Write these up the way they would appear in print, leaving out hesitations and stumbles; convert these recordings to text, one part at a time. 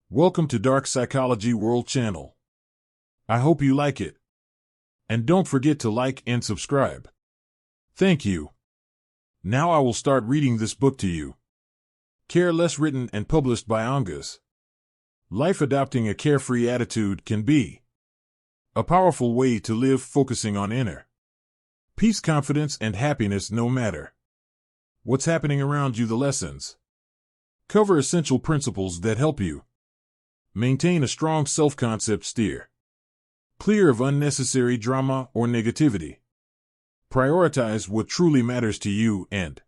Welcome to Dark Psychology World Channel. I hope you like it. And don't forget to like and subscribe. Thank you. Now I will start reading this book to you. Care Less, written and published by Unbothered. Life adopting a carefree attitude can be a powerful way to live, focusing on inner peace, confidence, and happiness no matter what's happening around you. The lessons cover essential principles that help you maintain a strong self-concept, steer clear of unnecessary drama or negativity, prioritize what truly matters to you, and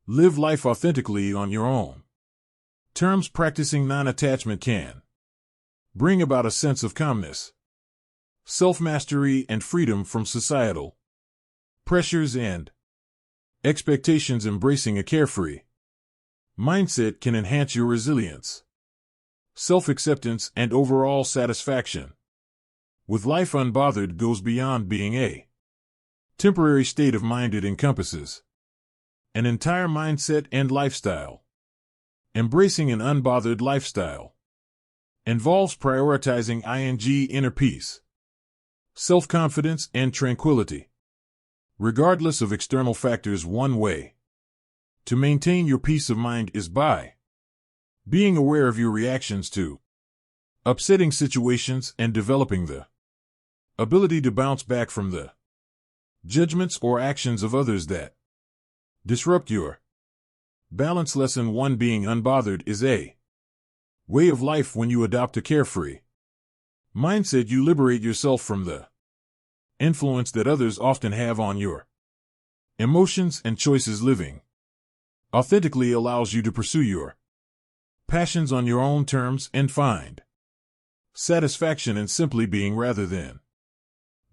live life authentically on your own terms. Practicing non-attachment can bring about a sense of calmness, self-mastery, and freedom from societal pressures and expectations. Embracing a carefree mindset can enhance your resilience, self-acceptance, and overall satisfaction with life. Unbothered goes beyond being a temporary state of mind. It encompasses an entire mindset and lifestyle. Embracing an unbothered lifestyle involves prioritizing inner peace, self-confidence, and tranquility, regardless of external factors. One way to maintain your peace of mind is by being aware of your reactions to upsetting situations and developing the ability to bounce back from the judgments or actions of others that disrupt your balance. Lesson 1: Being unbothered is a way of life. When you adopt a carefree mindset, you liberate yourself from the influence that others often have on your emotions and choices. Living authentically allows you to pursue your passions on your own terms and find satisfaction in simply being rather than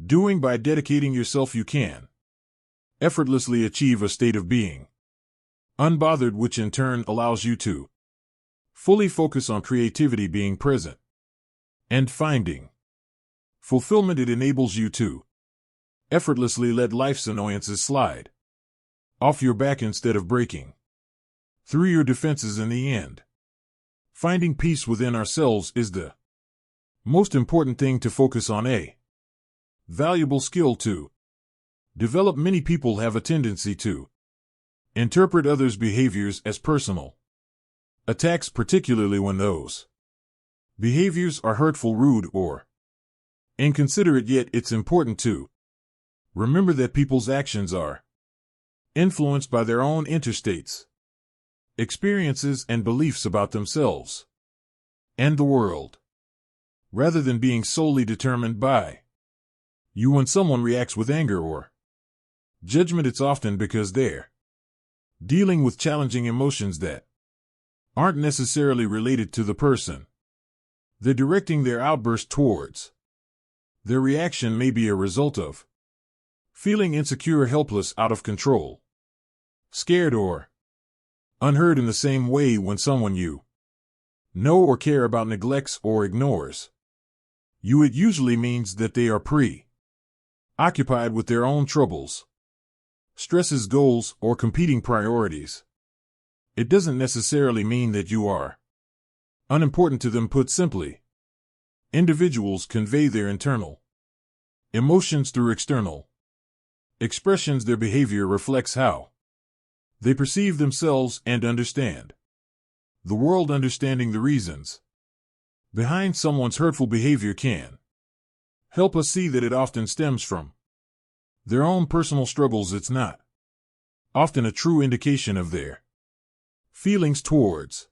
doing. By dedicating yourself, you can effortlessly achieve a state of being unbothered, which in turn allows you to fully focus on creativity, being present, and finding fulfillment. It enables you to effortlessly let life's annoyances slide off your back instead of breaking through your defenses. In the end, finding peace within ourselves is the most important thing to focus on. A valuable skill to develop. Many people have a tendency to interpret others' behaviors as personal attacks, particularly when those behaviors are hurtful, rude, or inconsiderate. Yet it's important to remember that people's actions are influenced by their own interstates, experiences, and beliefs about themselves and the world, rather than being solely determined by you. When someone reacts with anger or judgment, it's often because they're dealing with challenging emotions that aren't necessarily related to the person they're directing their outburst towards. Their reaction may be a result of feeling insecure, helpless, out of control, scared, or unheard. In the same way, when someone you know or care about neglects or ignores you, it usually means that they are preoccupied with their own troubles, stresses, goals, or competing priorities. It doesn't necessarily mean that you are unimportant to them. Put simply, individuals convey their internal emotions through external expressions. Their behavior reflects how they perceive themselves and understand the world. Understanding the reasons behind someone's hurtful behavior can help us see that it often stems from their own personal struggles. It's not often a true indication of their feelings towards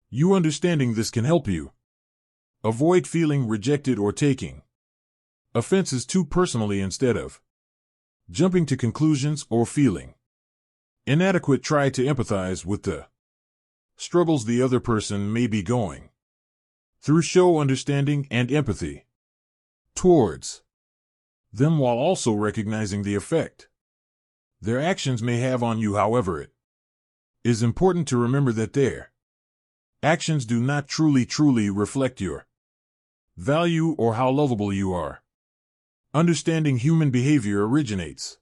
you. Understanding this can help you avoid feeling rejected or taking offenses too personally. Instead of jumping to conclusions or feeling inadequate, try to empathize with the struggles the other person may be going through. Show understanding and empathy towards them while also recognizing the effect their actions may have on you. However, it is important to remember that their actions do not truly reflect your value or how lovable you are. Understanding human behavior originates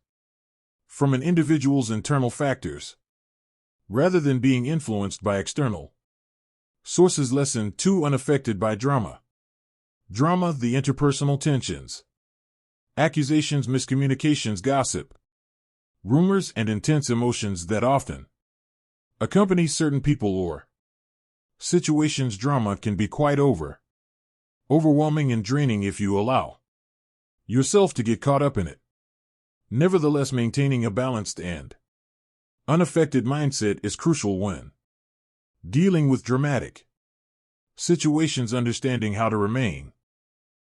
from an individual's internal factors rather than being influenced by external Sources Lesson 2 Unaffected by Drama. Drama, the interpersonal tensions. Accusations, miscommunications, gossip. Rumors and intense emotions that often accompany certain people or situations. Drama can be quite overwhelming and draining if you allow yourself to get caught up in it. Nevertheless, maintaining a balanced and unaffected mindset is crucial when dealing with dramatic situations. Understanding how to remain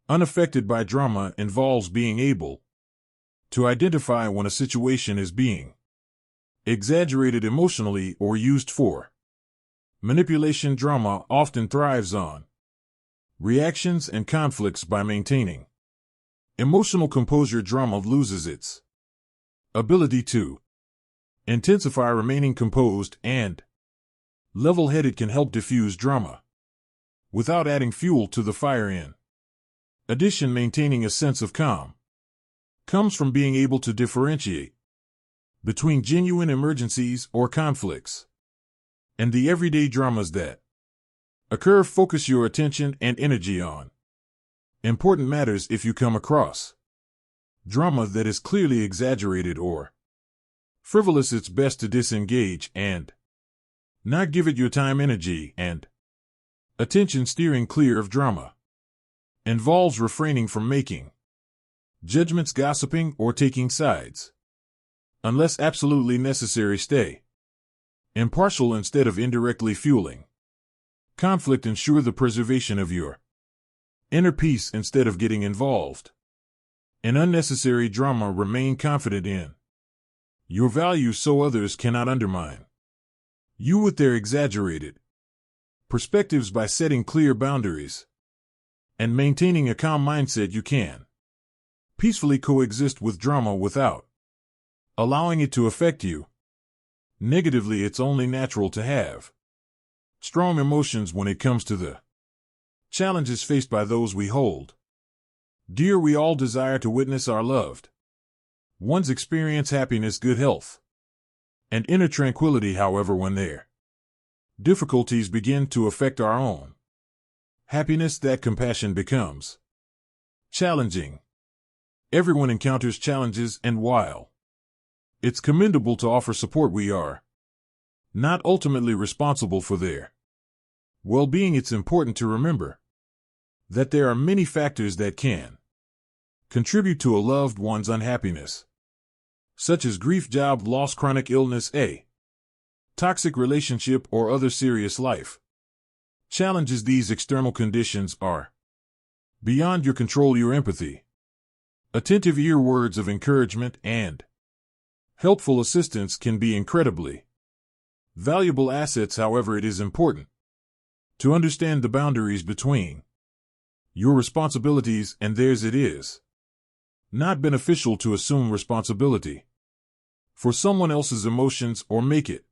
unaffected by drama involves being able to identify when a situation is being exaggerated emotionally or used for manipulation. Drama often thrives on reactions and conflicts. By maintaining emotional composure, drama loses its ability to intensify. Remaining composed and level-headed can help diffuse drama without adding fuel to the fire. In addition, maintaining a sense of calm comes from being able to differentiate between genuine emergencies or conflicts and the everyday dramas that occur. Focus your attention and energy on important matters. If you come across drama that is clearly exaggerated or frivolous, it's best to disengage and not give it your time, energy, and attention. Steering clear of drama involves refraining from making judgments, gossiping, or taking sides. Unless absolutely necessary, stay impartial instead of indirectly fueling conflict. Ensure the preservation of your inner peace instead of getting involved in unnecessary drama. Remain confident in your values so others cannot undermine you with their exaggerated perspectives. By setting clear boundaries and maintaining a calm mindset, you can peacefully coexist with drama without allowing it to affect you negatively. It's only natural to have strong emotions when it comes to the challenges faced by those we hold dear. We all desire to witness our loved ones experience happiness, good health, and inner tranquility. However, when their difficulties begin to affect our own happiness, that compassion becomes challenging. Everyone encounters challenges, and while it's commendable to offer support, we are not ultimately responsible for their well-being. It's important to remember that there are many factors that can contribute to a loved one's unhappiness, such as grief, job loss, chronic illness, a toxic relationship, or other serious life challenges. These external conditions are beyond your control. Your empathy, attentive ear, words of encouragement, and helpful assistance can be incredibly valuable assets. However, it is important to understand the boundaries between your responsibilities and theirs. It is not beneficial to assume responsibility for someone else's emotions or make it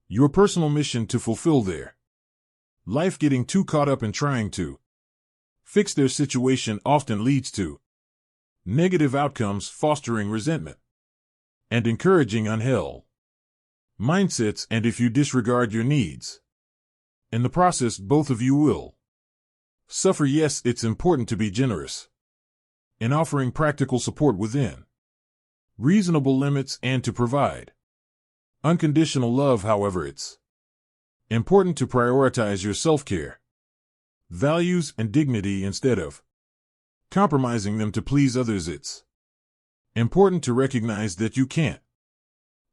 your personal mission to fulfill their life. Getting too caught up in trying to fix their situation often leads to negative outcomes, fostering resentment and encouraging unhealthy mindsets. And if you disregard your needs in the process, both of you will suffer. Yes, it's important to be generous in offering practical support within reasonable limits and to provide unconditional love. However, it's important to prioritize your self-care, values, and dignity instead of compromising them to please others. It's important to recognize that you can't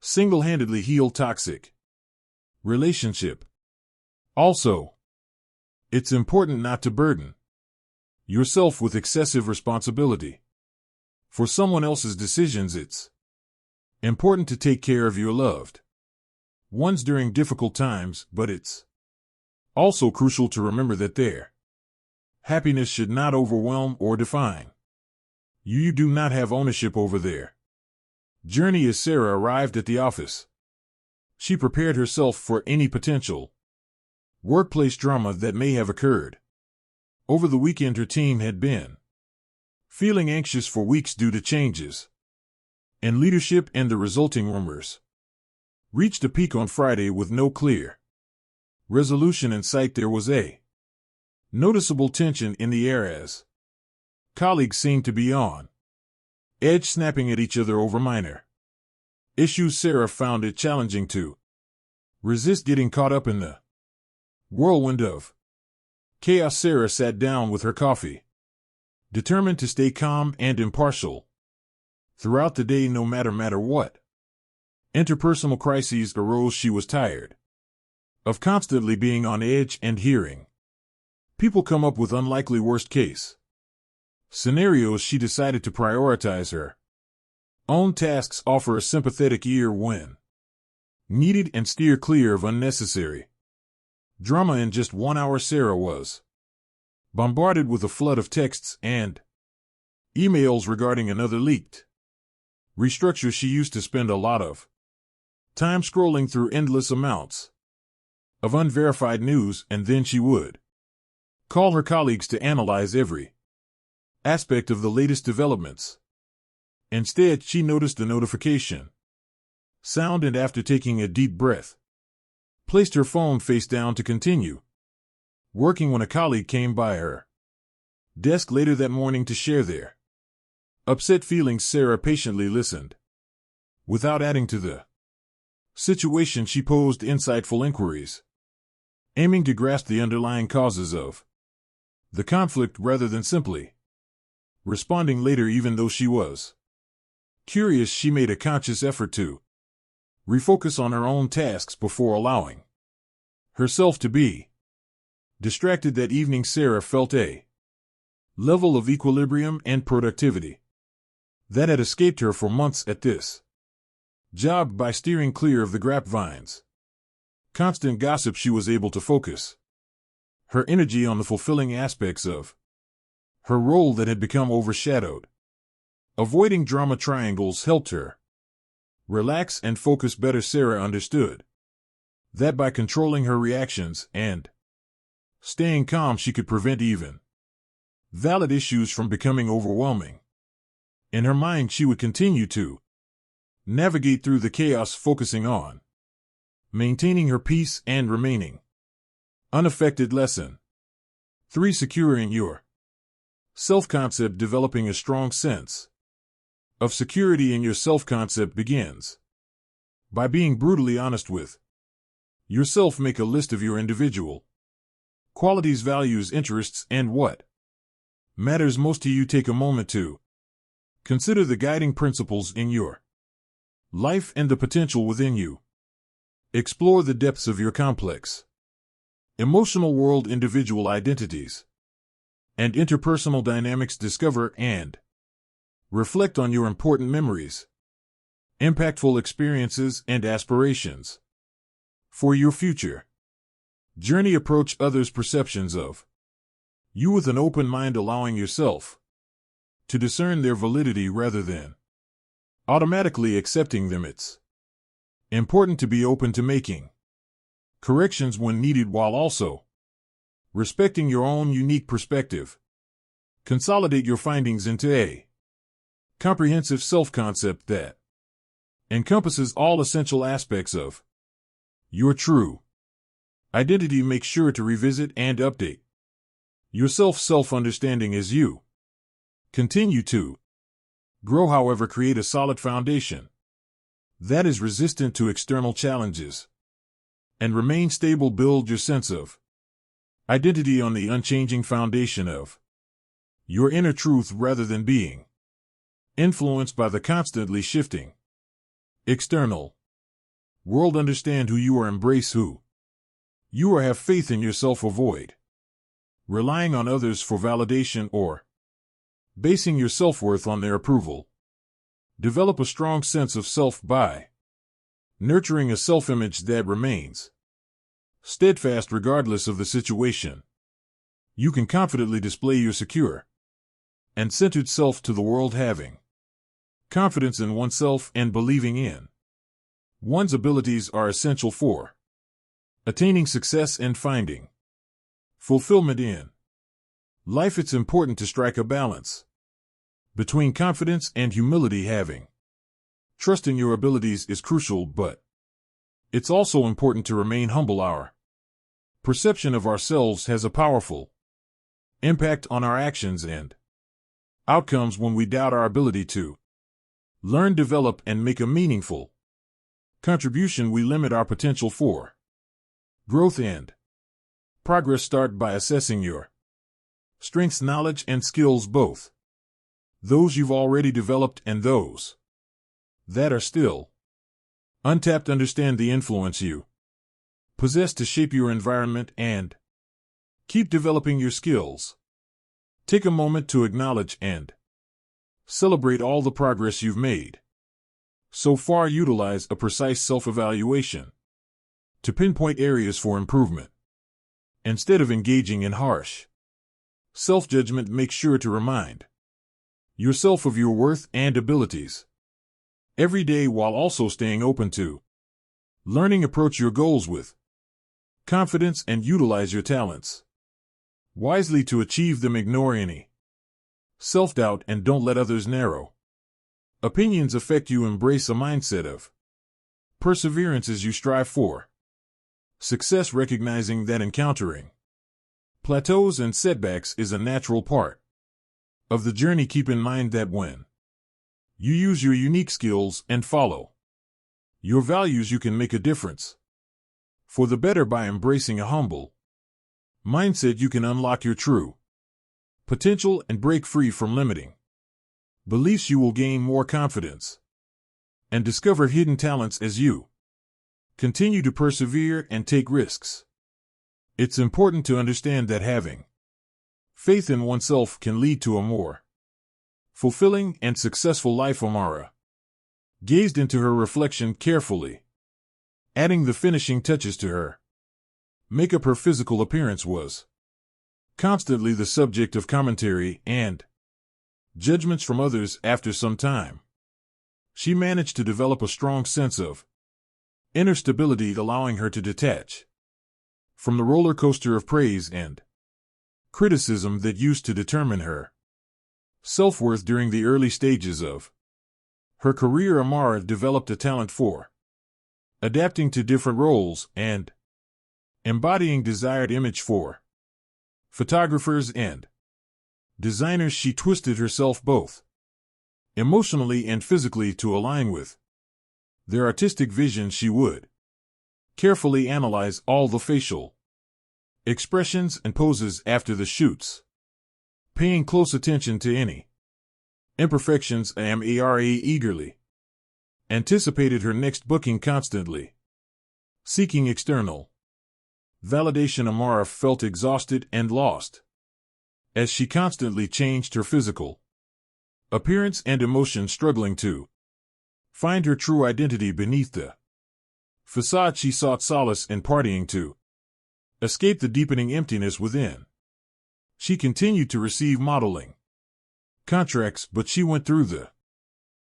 single-handedly heal toxic relationship. Also, it's important not to burden yourself with excessive responsibility for someone else's decisions. It's important to take care of your loved ones during difficult times, but it's also crucial to remember that their happiness should not overwhelm or define you. You do not have ownership over their journey. As Sarah arrived at the office, she prepared herself for any potential workplace drama that may have occurred over the weekend. Her team had been feeling anxious for weeks due to changes in leadership, and the resulting rumors reached a peak on Friday with no clear resolution in sight. There was a noticeable tension in the air as colleagues seemed to be on edge, snapping at each other over minor issues. Sarah found it challenging to resist getting caught up in the whirlwind of chaos. Sarah sat down with her coffee, determined to stay calm and impartial throughout the day, no matter what interpersonal crises arose. She was tired of constantly being on edge and hearing people come up with unlikely worst-case scenarios. She decided to prioritize her own tasks, offer a sympathetic ear when needed, and steer clear of unnecessary drama. In just 1 hour, Sarah was bombarded with a flood of texts and emails regarding another leaked restructure. She used to spend a lot of time scrolling through endless amounts of unverified news, and then she would call her colleagues to analyze every aspect of the latest developments. Instead, she noticed the notification sound and, after taking a deep breath, placed her phone face down to continue working. When a colleague came by her desk later that morning to share their upset feelings, Sarah patiently listened. Without adding to the situation, she posed insightful inquiries, aiming to grasp the underlying causes of the conflict rather than simply responding later. Even though she was curious, she made a conscious effort to refocus on her own tasks before allowing herself to be distracted. That evening, Sarah felt a level of equilibrium and productivity that had escaped her for months at this job. By steering clear of the grapevines, constant gossip, she was able to focus her energy on the fulfilling aspects of her role that had become overshadowed. Avoiding drama triangles helped her relax and focus better. Sarah understood that by controlling her reactions and staying calm, she could prevent even valid issues from becoming overwhelming. In her mind, she would continue to navigate through the chaos, focusing on maintaining her peace and remaining unaffected. Lesson 3. Securing your self-concept. Developing a strong sense of security in your self-concept begins by being brutally honest with yourself. Make a list of your individual qualities, values, interests, and what matters most to you. Take a moment to consider the guiding principles in your life and the potential within you. Explore the depths of your complex emotional world, individual identities, and interpersonal dynamics. Discover and reflect on your important memories, impactful experiences, and aspirations for your future journey. Approach others' perceptions of you with an open mind, allowing yourself to discern their validity rather than automatically accepting them. It's important to be open to making corrections when needed, while also respecting your own unique perspective. Consolidate your findings into a comprehensive self-concept that encompasses all essential aspects of your true identity. Make sure to revisit and update your self-understanding as you continue to grow. However, create a solid foundation that is resistant to external challenges and remain stable. Build your sense of identity on the unchanging foundation of your inner truth rather than being influenced by the constantly shifting external world. Understand who you are, embrace who you are, have faith in yourself. Avoid relying on others for validation or basing your self-worth on their approval. Develop a strong sense of self by nurturing a self-image that remains steadfast regardless of the situation. You can confidently display your secure and centered self to the world. Having confidence in oneself and believing in one's abilities are essential for attaining success and finding fulfillment in life. It's important to strike a balance between confidence and humility. Having trust in your abilities is crucial, but it's also important to remain humble. Our Perception of ourselves has a powerful impact on our actions and outcomes when we doubt our ability to learn, develop, and make a meaningful contribution. We limit our potential for growth and progress. Start by assessing your strengths, knowledge, and skills, both those you've already developed and those that are still untapped. Understand the influence you possess to shape your environment and keep developing your skills. Take a moment to acknowledge and celebrate all the progress you've made so far. Utilize a precise self-evaluation to pinpoint areas for improvement. Instead of engaging in harsh self-judgment, make sure to remind yourself of your worth and abilities every day, while also staying open to learning. Approach your goals with confidence and utilize your talents wisely to achieve them. Ignore any self-doubt and don't let others' narrow opinions affect you. Embrace a mindset of perseverance as you strive for success, recognizing that encountering plateaus and setbacks is a natural part of the journey. Keep in mind that when you use your unique skills and follow your values, you can make a difference for the better. By embracing a humble mindset, you can unlock your true potential and break free from limiting beliefs. You will gain more confidence and discover hidden talents as you continue to persevere and take risks. It's important to understand that having faith in oneself can lead to a more fulfilling and successful life. Amara gazed into her reflection carefully, adding the finishing touches to her makeup. Her physical appearance was constantly the subject of commentary and judgments from others. After some time, she managed to develop a strong sense of inner stability, allowing her to detach from the roller coaster of praise and criticism that used to determine her self-worth. During the early stages of her career, Amara developed a talent for adapting to different roles and embodying desired image for photographers and designers. She twisted herself both emotionally and physically to align with their artistic vision. She would carefully analyze all the facial expressions and poses after the shoots, paying close attention to any imperfections. Amara eagerly anticipated her next booking, constantly seeking external validation. Amara felt exhausted and lost as she constantly changed her physical appearance and emotion, struggling to find her true identity beneath the facade. She sought solace in partying to escape the deepening emptiness within. She continued to receive modeling contracts, but she went through the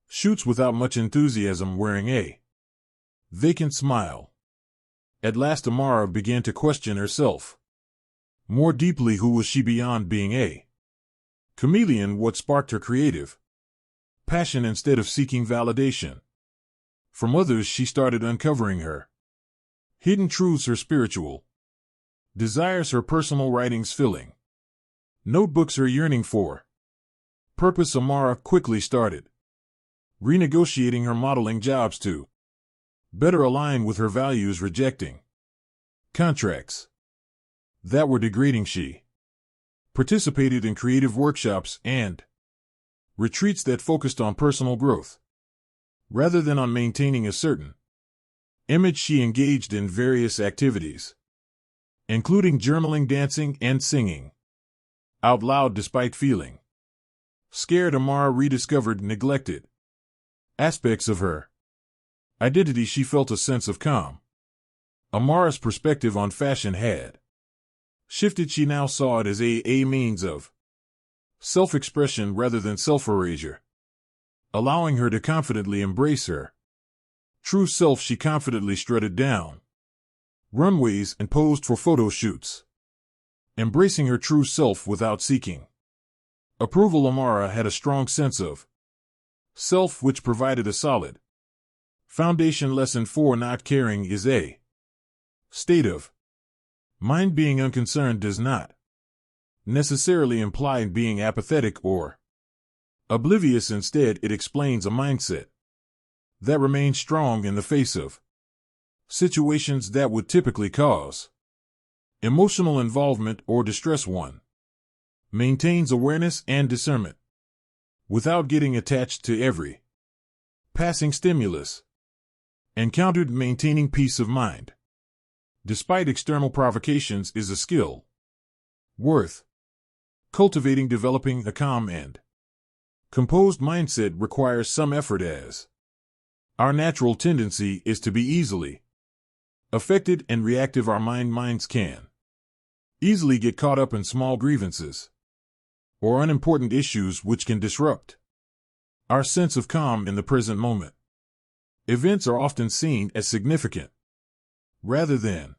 shoots without much enthusiasm, wearing a vacant smile. At last, Amara began to question herself more deeply. Who was she beyond being a chameleon? What sparked her creative passion? Instead of seeking validation from others, she started uncovering her hidden truths, her spiritual desires, her personal writings, filling notebooks, her yearning for purpose. Amara quickly started renegotiating her modeling jobs to better align with her values, rejecting contracts that were degrading. She participated in creative workshops and retreats that focused on personal growth rather than on maintaining a certain image. She engaged in various activities, including journaling, dancing, and singing out loud despite feeling scared. Amara rediscovered neglected aspects of her identity. She felt a sense of calm. Amara's perspective on fashion had shifted. She now saw it as a means of self-expression rather than self-erasure, allowing her to confidently embrace her true self. She confidently strutted down runways and posed for photo shoots, embracing her true self without seeking approval. Amara had a strong sense of self, which provided a solid foundation. Lesson 4: not caring is a state of Mind being unconcerned does not necessarily imply being apathetic or oblivious. Instead, it explains a mindset that remains strong in the face of situations that would typically cause emotional involvement or distress. One maintains awareness and discernment without getting attached to every passing stimulus encountered. Maintaining peace of mind despite external provocations is a skill worth cultivating. Developing a calm and composed mindset requires some effort, as our natural tendency is to be easily affected and reactive. Our minds can easily get caught up in small grievances or unimportant issues, which can disrupt our sense of calm in the present moment. Events are often seen as significant rather than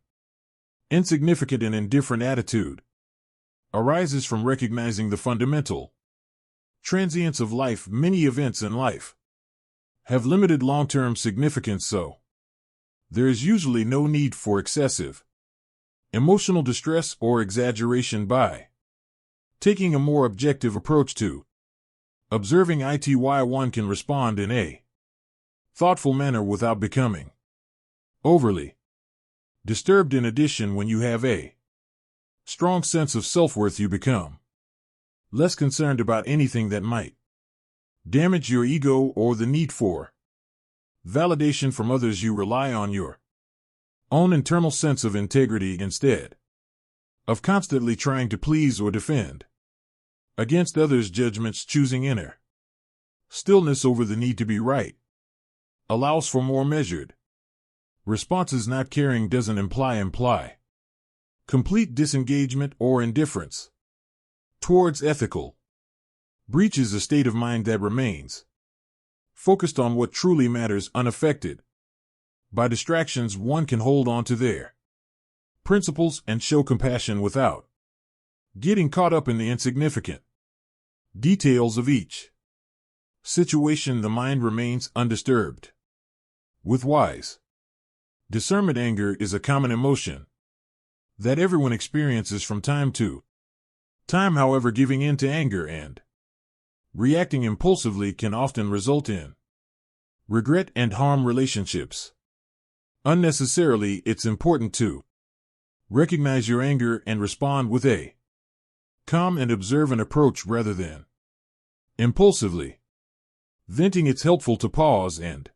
insignificant. An indifferent attitude arises from recognizing the fundamental transience of life. Many events in life have limited long-term significance, so there is usually no need for excessive emotional distress or exaggeration. By taking a more objective approach to observing it, one can respond in a thoughtful manner without becoming overly disturbed. In addition, when you have a strong sense of self-worth, you become less concerned about anything that might damage your ego or the need for validation from others. You rely on your own internal sense of integrity instead of constantly trying to please or defend against others' judgments. Choosing inner stillness over the need to be right allows for more measured responses. Not caring doesn't imply complete disengagement or indifference towards ethical breaches. A state of mind that remains focused on what truly matters, unaffected by distractions. One can hold on to their principles and show compassion without getting caught up in the insignificant details of each situation. The mind remains undisturbed with wise discernment. Anger is a common emotion that everyone experiences from time to time. However, giving in to anger and reacting impulsively can often result in regret and harm relationships unnecessarily. It's important to recognize your anger and respond with a calm and observant approach rather than impulsively venting. It's helpful to pause and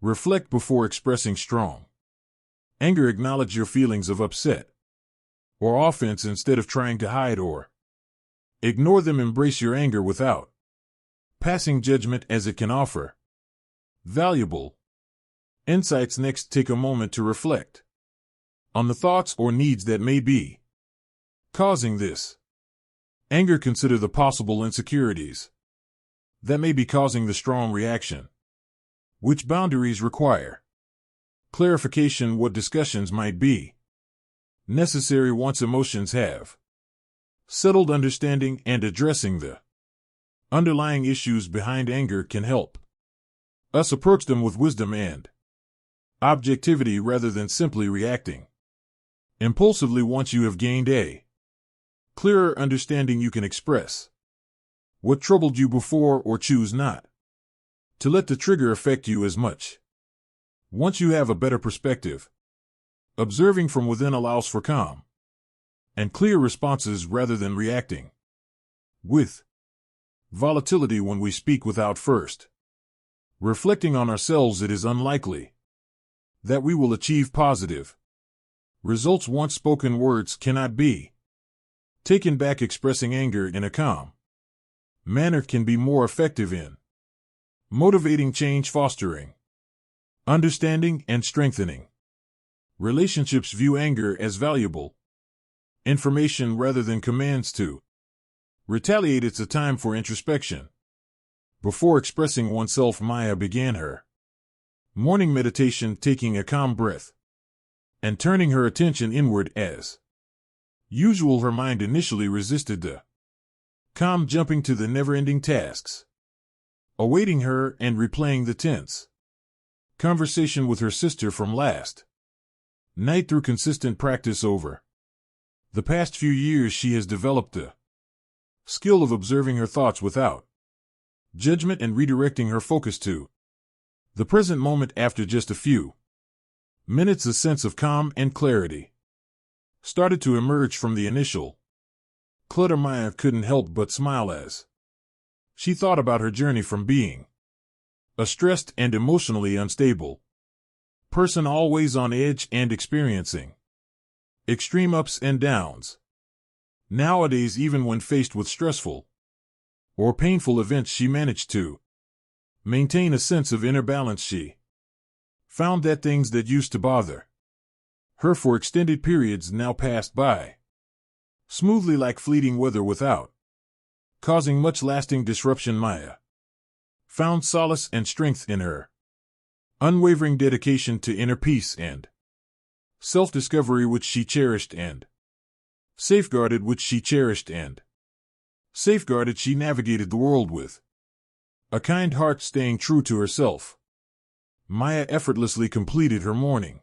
reflect before expressing strong anger. Acknowledge your feelings of upset or offense instead of trying to hide or ignore them. Embrace your anger without passing judgment, as it can offer valuable insights. Next, take a moment to reflect on the thoughts or needs that may be causing this anger. Consider the possible insecurities that may be causing the strong reaction. Which boundaries require clarification? What discussions might be necessary once emotions have settled? Understanding and addressing the underlying issues behind anger can help us approach them with wisdom and objectivity rather than simply reacting impulsively. Once you have gained a clearer understanding, you can express what troubled you before or choose not to let the trigger affect you as much. Once you have a better perspective, observing from within allows for calm and clear responses rather than reacting with volatility. When we speak without first reflecting on ourselves, it is unlikely that we will achieve positive results. Once spoken words cannot be taken back. Expressing anger in a calm manner can be more effective in motivating change, fostering understanding, and strengthening relationships. View anger as valuable information rather than commands to retaliate. It's a time for introspection before expressing oneself. Maya began her morning meditation taking a calm breath and turning her attention inward. As usual, her mind initially resisted the calm, jumping to the never-ending tasks awaiting her and replaying the tense conversation with her sister from last night. Through consistent practice over The past few years she has developed the skill of observing her thoughts without judgment and redirecting her focus to the present moment. After just a few minutes, a sense of calm and clarity started to emerge from the initial clutter. Maya couldn't help but smile as she thought about her journey from being a stressed and emotionally unstable person, always on edge and experiencing extreme ups and downs. Nowadays, even when faced with stressful or painful events, she managed to maintain a sense of inner balance. She found that things that used to bother her for extended periods now passed by smoothly like fleeting weather without causing much lasting disruption. Maya found solace and strength in her unwavering dedication to inner peace and self-discovery, which she cherished and safeguarded. She navigated the world with a kind heart, staying true to herself. Maya effortlessly completed her morning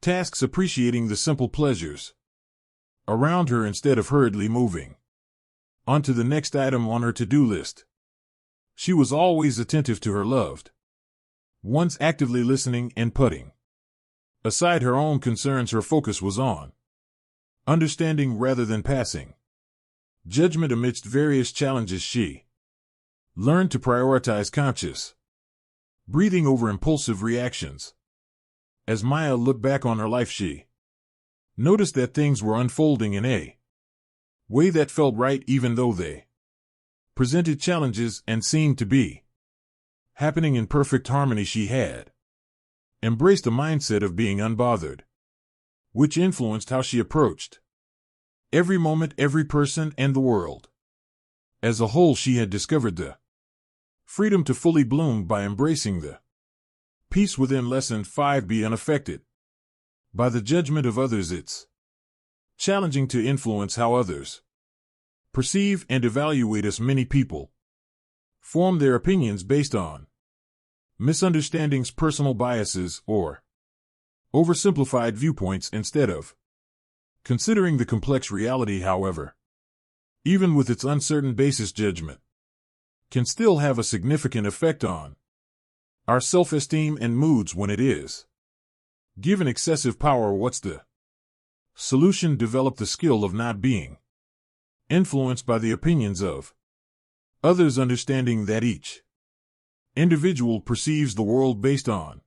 tasks, appreciating the simple pleasures around her instead of hurriedly moving on to the next item on her to-do list. She was always attentive to her loved ones, actively listening and putting aside her own concerns. Her focus was on understanding rather than passing judgment amidst various challenges. She learned to prioritize conscious breathing over impulsive reactions. As Maya looked back on her life, she noticed that things were unfolding in a way that felt right, even though they presented challenges and seemed to be happening in perfect harmony. She had embraced a mindset of being unbothered, which influenced how she approached every moment, every person, and the world. As a whole, she had discovered the freedom to fully bloom by embracing the peace within. Lesson 5: Be unaffected by the judgment of others. It's challenging to influence how others perceive and evaluate us. Many people form their opinions based on misunderstandings, personal biases, or oversimplified viewpoints instead of considering the complex reality. However, even with its uncertain basis, judgment can still have a significant effect on our self-esteem and moods when it is given excessive power. What's the solution? Develop the skill of not being influenced by the opinions of others, understanding that each individual perceives the world based on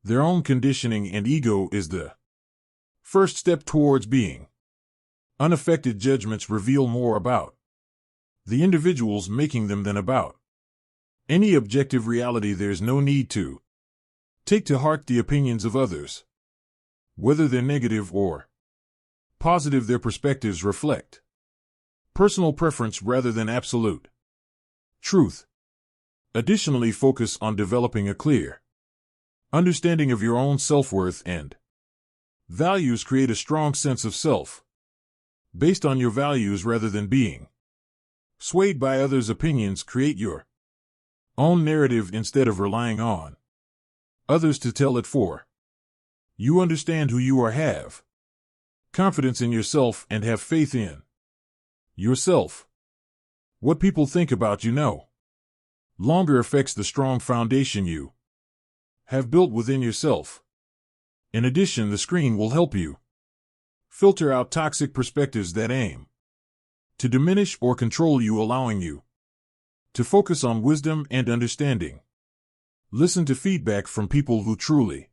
their own conditioning and ego is the first step towards being unaffected. Judgments reveal more about the individuals making them than about any objective reality. There's no need to take to heart the opinions of others, whether they're negative or positive. Their perspectives reflect personal preference rather than absolute truth. Additionally, focus on developing a clear understanding of your own self-worth and values. Create a strong sense of self based on your values rather than being swayed by others' opinions. Create your own narrative instead of relying on others to tell it for you. Understand who you are, have confidence in yourself, and have faith in yourself. What people think about you no longer affects the strong foundation you have built within yourself. In addition, the screen will help you filter out toxic perspectives that aim to diminish or control you, allowing you to focus on wisdom and understanding. Listen to feedback from people who truly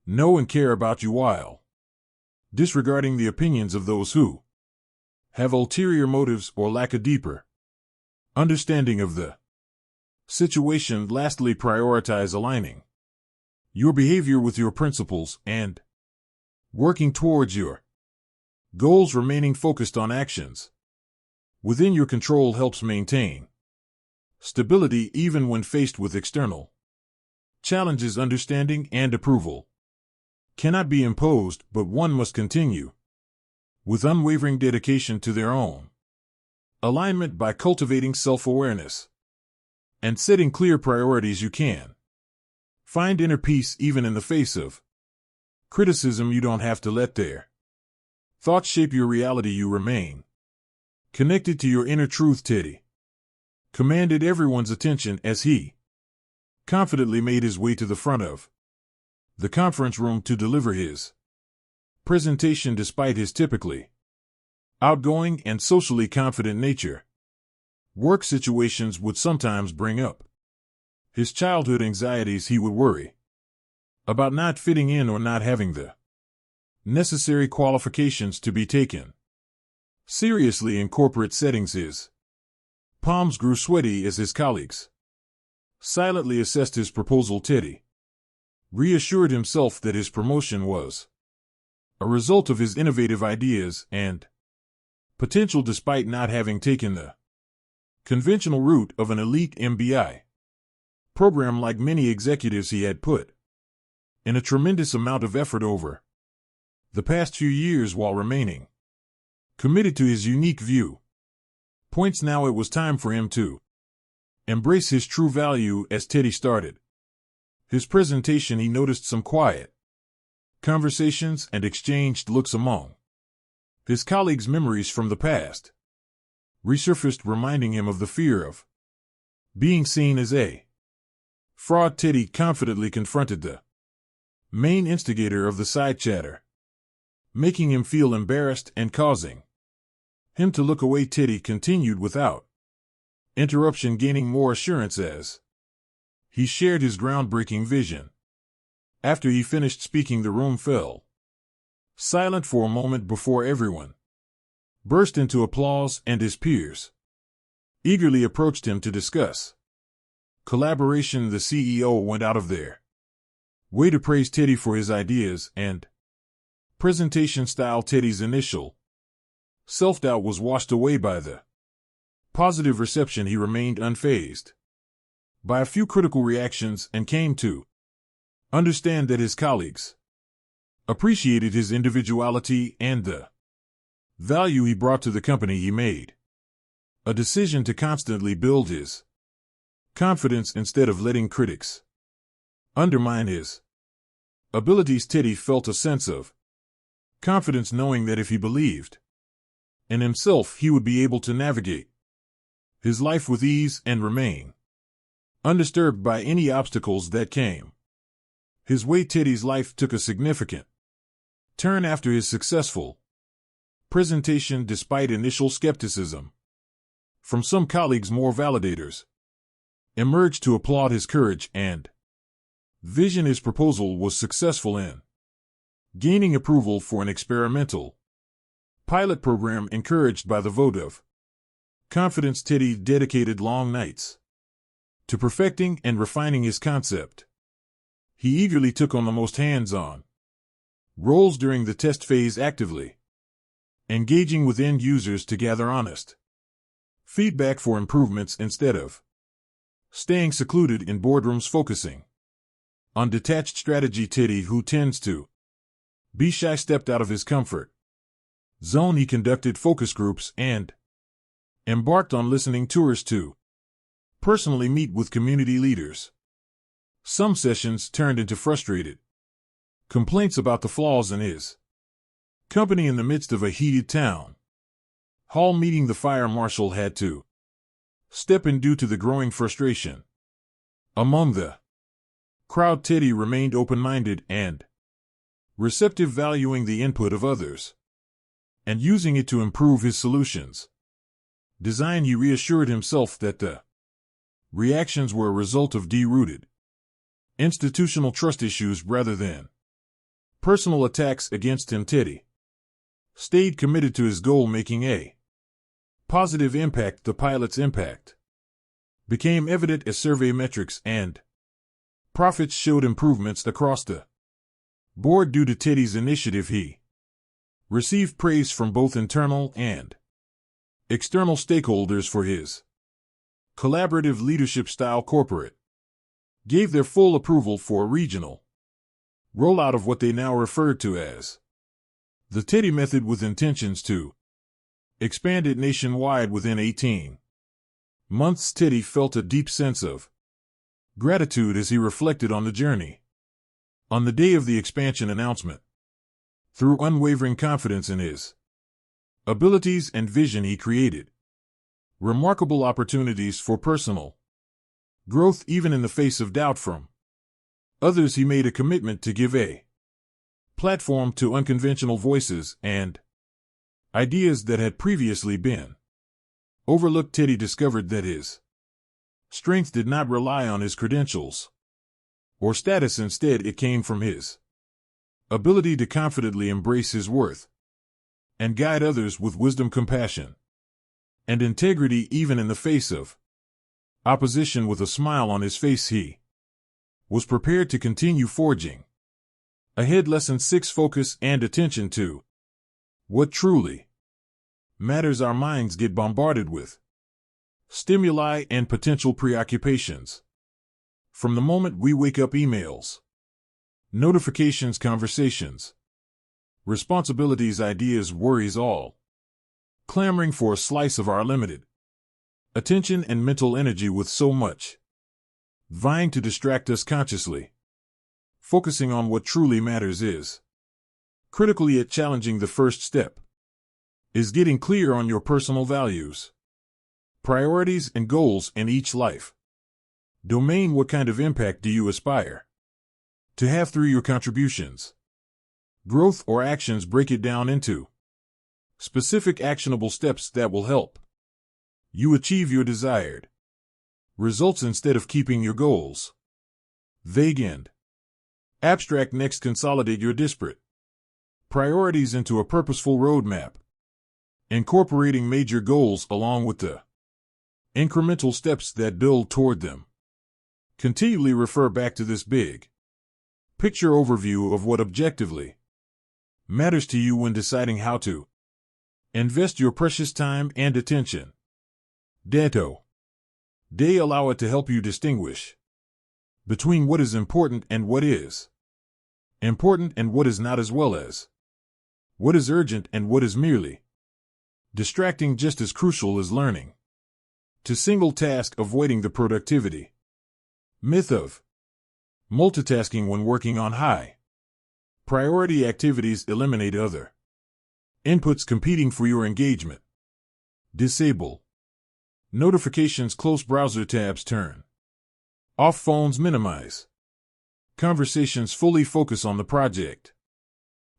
know and care about you, while disregarding the opinions of those who have ulterior motives or lack a deeper understanding of the situation. Lastly, prioritize aligning your behavior with your principles and working towards your goals. Remaining focused on actions within your control helps maintain stability even when faced with external challenges. Understanding and approval cannot be imposed, but one must continue with unwavering dedication to their own alignment. By cultivating self-awareness and setting clear priorities, you can find inner peace even in the face of criticism. You don't have to let their Thoughts shape your reality. You remain connected to your inner truth. Teddy commanded everyone's attention as he confidently made his way to the front of the conference room to deliver his presentation. Despite his typically outgoing and socially confident nature, work situations would sometimes bring up his childhood anxieties. He would worry about not fitting in or not having the necessary qualifications to be taken seriously in corporate settings. His palms grew sweaty as his colleagues silently assessed his proposal. Teddy reassured himself that his promotion was a result of his innovative ideas and potential, despite not having taken the conventional route of an elite MBI program. Like many executives, he had put in a tremendous amount of effort over the past few years while remaining committed to his unique view points. Now it was time for him to embrace his true value. As Teddy started his presentation, he noticed some quiet conversations and exchanged looks among his colleagues. Memories from the past resurfaced, reminding him of the fear of being seen as a fraud. Teddy confidently confronted the main instigator of the side chatter, making him feel embarrassed and causing him to look away. Teddy continued without interruption, gaining more assurance as he shared his groundbreaking vision. After he finished speaking, the room fell silent for a moment before everyone burst into applause, and his peers eagerly approached him to discuss collaboration. The CEO went out of their way to praise Teddy for his ideas and presentation style. Teddy's initial self-doubt was washed away by the positive reception. He remained unfazed by a few critical reactions and came to understand that his colleagues appreciated his individuality and the value he brought to the company. He made a decision to constantly build his confidence instead of letting critics undermine his abilities. Teddy felt a sense of confidence, knowing that if he believed in himself, he would be able to navigate his life with ease and remain undisturbed by any obstacles that came his way. Teddy's life took a significant turn after his successful presentation. Despite initial skepticism from some colleagues, more validators emerged to applaud his courage and vision. His proposal was successful in gaining approval for an experimental pilot program. Encouraged by the vote of confidence, Teddy dedicated long nights to perfecting and refining his concept. He eagerly took on the most hands-on roles during the test phase, actively engaging with end users to gather honest feedback for improvements instead of staying secluded in boardrooms focusing on detached strategy. Teddy, who tends to be shy, stepped out of his comfort zone. He conducted focus groups and embarked on listening tours to personally meet with community leaders. Some sessions turned into frustrated complaints about the flaws in his company. In the midst of a heated town hall meeting, the fire marshal had to step in due to the growing frustration among the crowd. Teddy remained open-minded and receptive, valuing the input of others and using it to improve his solutions design. He reassured himself that the reactions were a result of deep-rooted institutional trust issues rather than personal attacks against him. Teddy stayed committed to his goal, making a positive impact. The pilot's impact became evident as survey metrics and profits showed improvements across the board. Due to Teddy's initiative, he received praise from both internal and external stakeholders for his collaborative leadership style. Corporate gave their full approval for a regional rollout of what they now referred to as the Teddy method, with intentions to expand it nationwide within 18 months. Teddy felt a deep sense of gratitude as he reflected on the journey. On the day of the expansion announcement, through unwavering confidence in his abilities and vision he created. Remarkable opportunities for personal growth even in the face of doubt from others. He made a commitment to give a platform to unconventional voices and ideas that had previously been overlooked. Teddy discovered that his strength did not rely on his credentials or status. Instead, it came from his ability to confidently embrace his worth and guide others with wisdom, compassion, and integrity. Even in the face of opposition, with a smile on his face, he was prepared to continue forging ahead. Lesson 6: Focus and attention to what truly matters. Our minds get bombarded with stimuli and potential preoccupations. From the moment we wake up, emails, notifications, conversations, responsibilities, ideas, worries, all clamoring for a slice of our limited attention and mental energy, with so much vying to distract us. Consciously focusing on what truly matters is critical yet challenging. The first step is getting clear on your personal values, priorities, and goals in each life domain. What kind of impact do you aspire to have through your contributions, growth, or actions? Break it down into specific actionable steps that will help you achieve your desired results instead of keeping your goals vague and abstract. Next, consolidate your disparate priorities into a purposeful roadmap, incorporating major goals along with the incremental steps that build toward them. Continually refer back to this big picture overview of what objectively matters to you when deciding how to invest your precious time and attention. Dato. Day allow it to help you distinguish between what is important and what is important, and what is not, as well as what is urgent and what is merely distracting. Just as crucial as learning to single task, avoiding the productivity myth of multitasking when working on high priority activities. Eliminate other inputs competing for your engagement. Disable notifications, close browser tabs, turn off phones, minimize conversations, fully focus on the project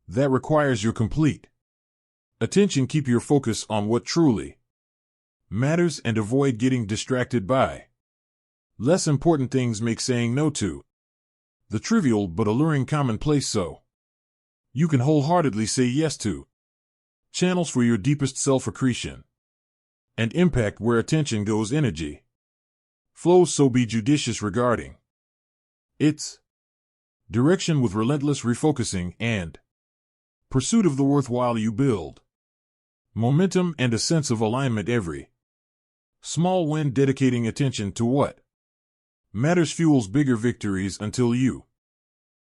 that requires your complete attention. Keep your focus on what truly matters and avoid getting distracted by less important things. Make saying no to the trivial but alluring commonplace so you can wholeheartedly say yes to channels for your deepest self-accretion and impact. Where attention goes, energy flows, so be judicious regarding its direction with relentless refocusing and pursuit of the worthwhile. You build momentum and a sense of alignment. Every small win, dedicating attention to what matters, fuels bigger victories until you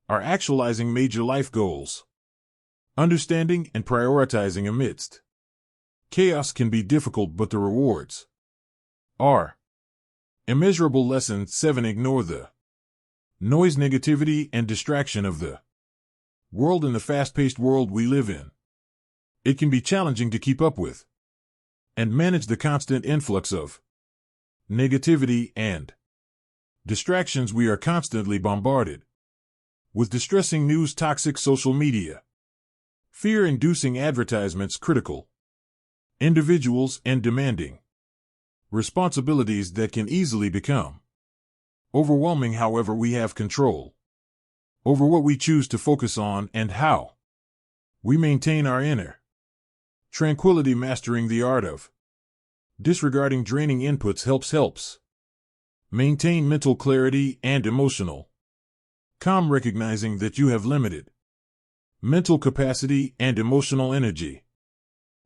are actualizing major life goals. Understanding and prioritizing amidst chaos can be difficult, but the rewards are immeasurable. Lesson 7: Ignore the noise, negativity, and distraction of the world. In the fast-paced world we live in, it can be challenging to keep up with and manage the constant influx of negativity and distractions. We are constantly bombarded with distressing news, toxic social media, fear-inducing advertisements, critical individuals, and demanding responsibilities that can easily become overwhelming. However, we have control over what we choose to focus on and how we maintain our inner tranquility. Mastering the art of disregarding draining inputs helps maintain mental clarity and emotional calm. Recognizing that you have limited mental capacity and emotional energy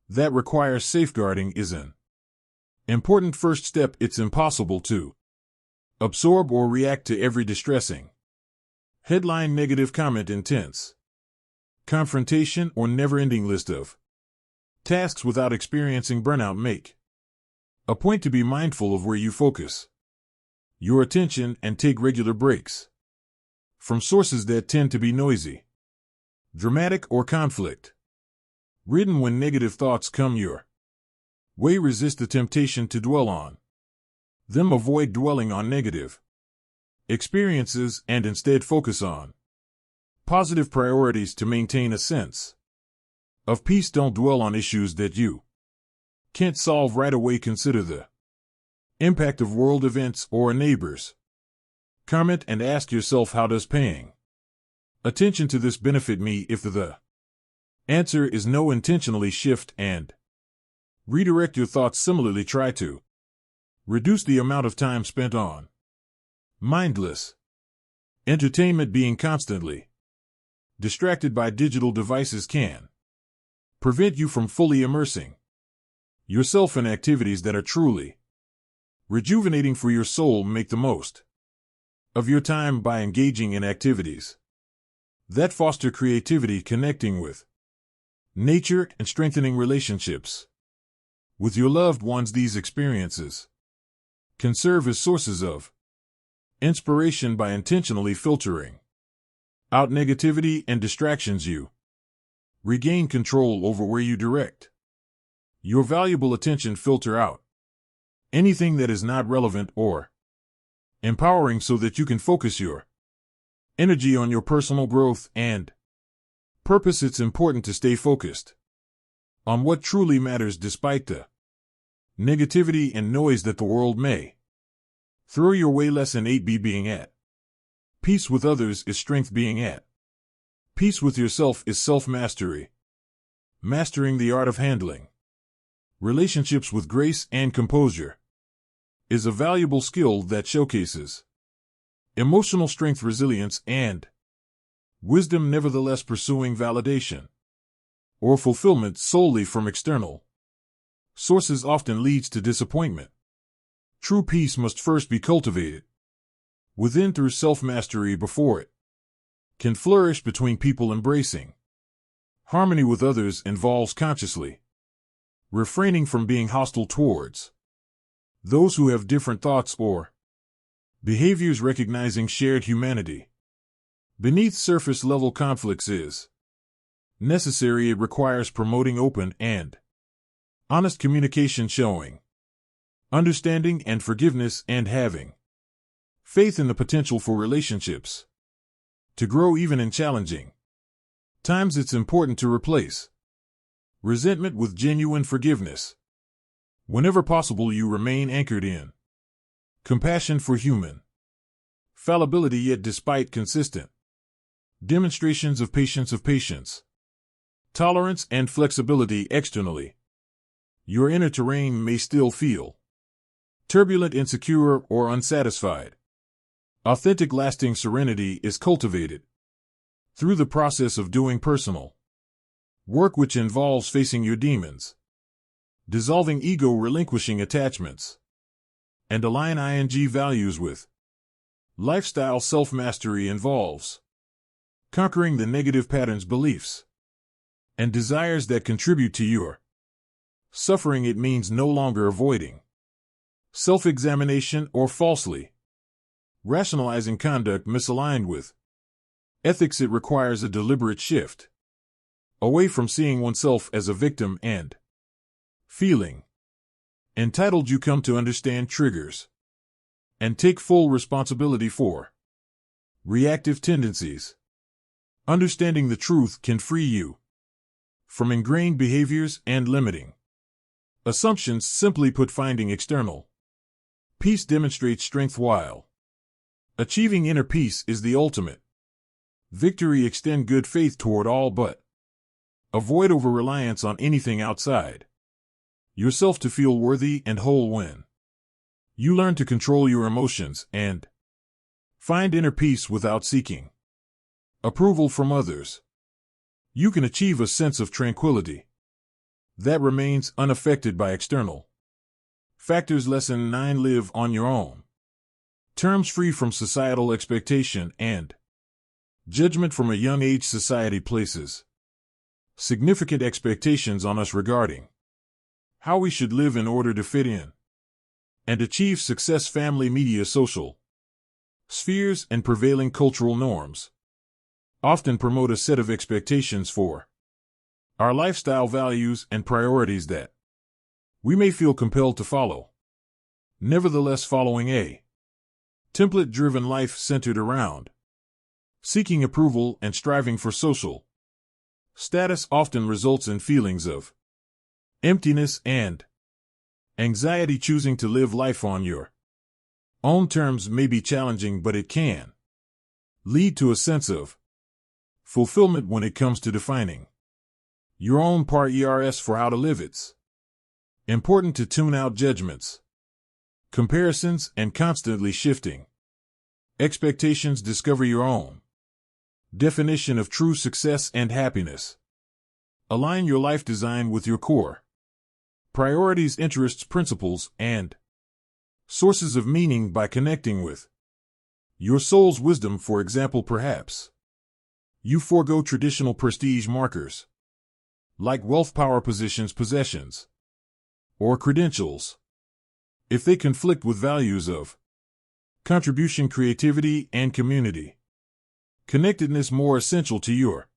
that requires safeguarding is an important first step. It's impossible to absorb or react to every distressing headline, negative comment, intense confrontation, or never-ending list of tasks without experiencing burnout. Make a point to be mindful of where you focus your attention and take regular breaks from sources that tend to be noisy, dramatic, or conflict Written when negative thoughts come your way. Resist the temptation to dwell on them. Avoid dwelling on negative experiences and instead focus on positive priorities to maintain a sense of peace. Don't dwell on issues that you can't solve right away. Consider the impact of world events or a neighbor's comment and ask yourself, how does paying attention to this benefit me? If the answer is no, intentionally shift and redirect your thoughts. Similarly, try to reduce the amount of time spent on mindless entertainment. Being constantly distracted by digital devices can prevent you from fully immersing yourself in activities that are truly rejuvenating for your soul. Make the most of your time by engaging in activities that foster creativity, connecting with nature, and strengthening relationships with your loved ones. These experiences can serve as sources of inspiration by intentionally filtering out negativity and distractions. You regain control over where you direct your valuable attention. Filter out anything that is not relevant or empowering so that you can focus your energy on your personal growth and purpose. It's important to stay focused on what truly matters despite the negativity and noise that the world may throw your way. Lesson 8: be being at peace with others is strength. Being at peace with yourself is self-mastery. Mastering the art of handling relationships with grace and composure is a valuable skill that showcases emotional strength, resilience, and wisdom. Nevertheless, pursuing validation or fulfillment solely from external sources often leads to disappointment. True peace must first be cultivated within through self-mastery before it can flourish between people. Embracing harmony with others involves consciously refraining from being hostile towards those who have different thoughts or behaviors. Recognizing shared humanity beneath surface-level conflicts is necessary. It requires promoting open and honest communication, showing understanding and forgiveness, and having faith in the potential for relationships to grow even in challenging times. It's important to replace resentment with genuine forgiveness. Whenever possible, you remain anchored in compassion for human fallibility, yet despite consistent demonstrations of patience, tolerance, and flexibility externally, your inner terrain may still feel turbulent, insecure, or unsatisfied. Authentic, lasting serenity is cultivated through the process of doing personal work, which involves facing your demons, dissolving ego, relinquishing attachments, and align values with lifestyle. Self-mastery involves conquering the negative patterns, beliefs, and desires that contribute to your suffering. It means no longer avoiding self-examination or falsely rationalizing conduct misaligned with ethics. It requires a deliberate shift away from seeing oneself as a victim and feeling entitled. You come to understand triggers and take full responsibility for reactive tendencies. Understanding the truth can free you from ingrained behaviors and limiting assumptions. Simply put, finding external peace demonstrates strength, while achieving inner peace is the ultimate victory. Extend good faith toward all, but avoid over-reliance on anything outside yourself to feel worthy and whole. When you learn to control your emotions and find inner peace without seeking approval from others, you can achieve a sense of tranquility that remains unaffected by external factors. Lesson 9: live on your own terms, free from societal expectation and judgment. From a young age, society places significant expectations on us regarding how we should live in order to fit in and achieve success. Family, media, social spheres, and prevailing cultural norms often promote a set of expectations for our lifestyle values and priorities that we may feel compelled to follow. Nevertheless, following a template-driven life centered around seeking approval and striving for social status often results in feelings of emptiness and anxiety. Choosing to live life on your own terms may be challenging, but it can lead to a sense of fulfillment when it comes to defining your own priorities for how to live. It's important to tune out judgments, comparisons, and constantly shifting expectations. Discover your own definition of true success and happiness. Align your life design with your core priorities, interests, principles, and sources of meaning by connecting with your soul's wisdom. For example, perhaps you forego traditional prestige markers like wealth, power, possessions, or credentials if they conflict with values of contribution, creativity, and community connectedness more essential to your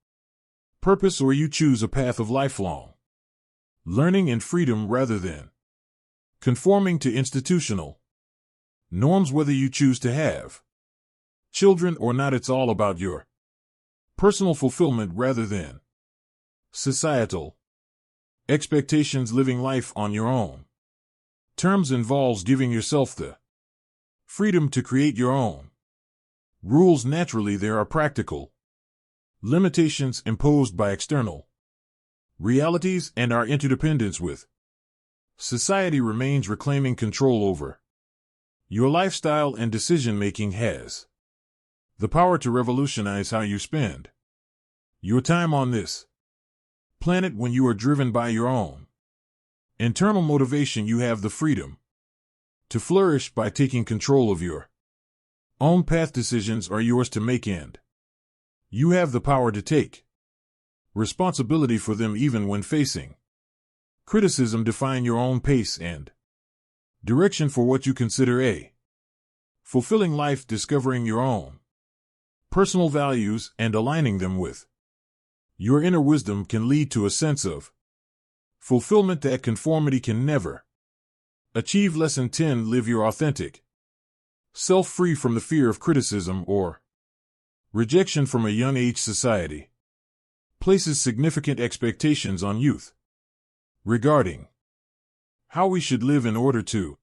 purpose, or you choose a path of lifelong learning and freedom rather than conforming to institutional norms. Whether you choose to have children or not, it's all about your personal fulfillment rather than societal expectations. Living life on your own terms involves giving yourself the freedom to create your own rules. Naturally, there are practical limitations imposed by external realities, and our interdependence with society remains. Reclaiming control over your lifestyle and decision-making has the power to revolutionize how you spend your time on this planet. When you are driven by your own internal motivation, you have the freedom to flourish by taking control of your own path. Decisions are yours to make, and you have the power to take responsibility for them even when facing criticism. Define your own pace and direction for what you consider a fulfilling life. Discovering your own personal values and aligning them with your inner wisdom can lead to a sense of fulfillment that conformity can never achieve. Lesson 10. Live your authentic self, free from the fear of criticism or rejection. From a young age, society places significant expectations on youth regarding how we should live in order to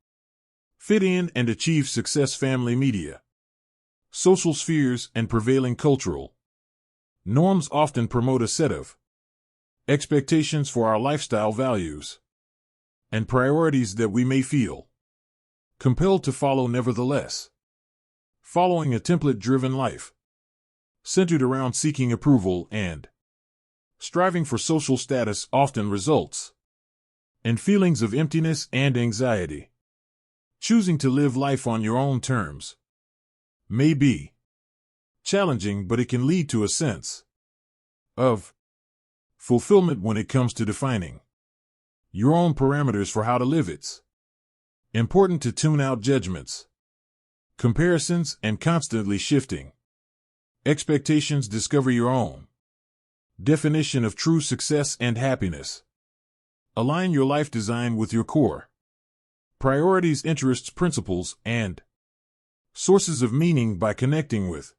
fit in and achieve success. Family, media, social spheres, and prevailing cultural norms often promote a set of expectations for our lifestyle values and priorities that we may feel compelled to follow. Nevertheless, following a template-driven life centered around seeking approval and striving for social status often results in feelings of emptiness and anxiety. Choosing to live life on your own terms may be challenging, but it can lead to a sense of fulfillment when it comes to defining your own parameters for how to live. It's important to tune out judgments, comparisons, and constantly shifting expectations. Discover your own definition of true success and happiness. Align your life design with your core priorities, interests, principles, and sources of meaning by connecting with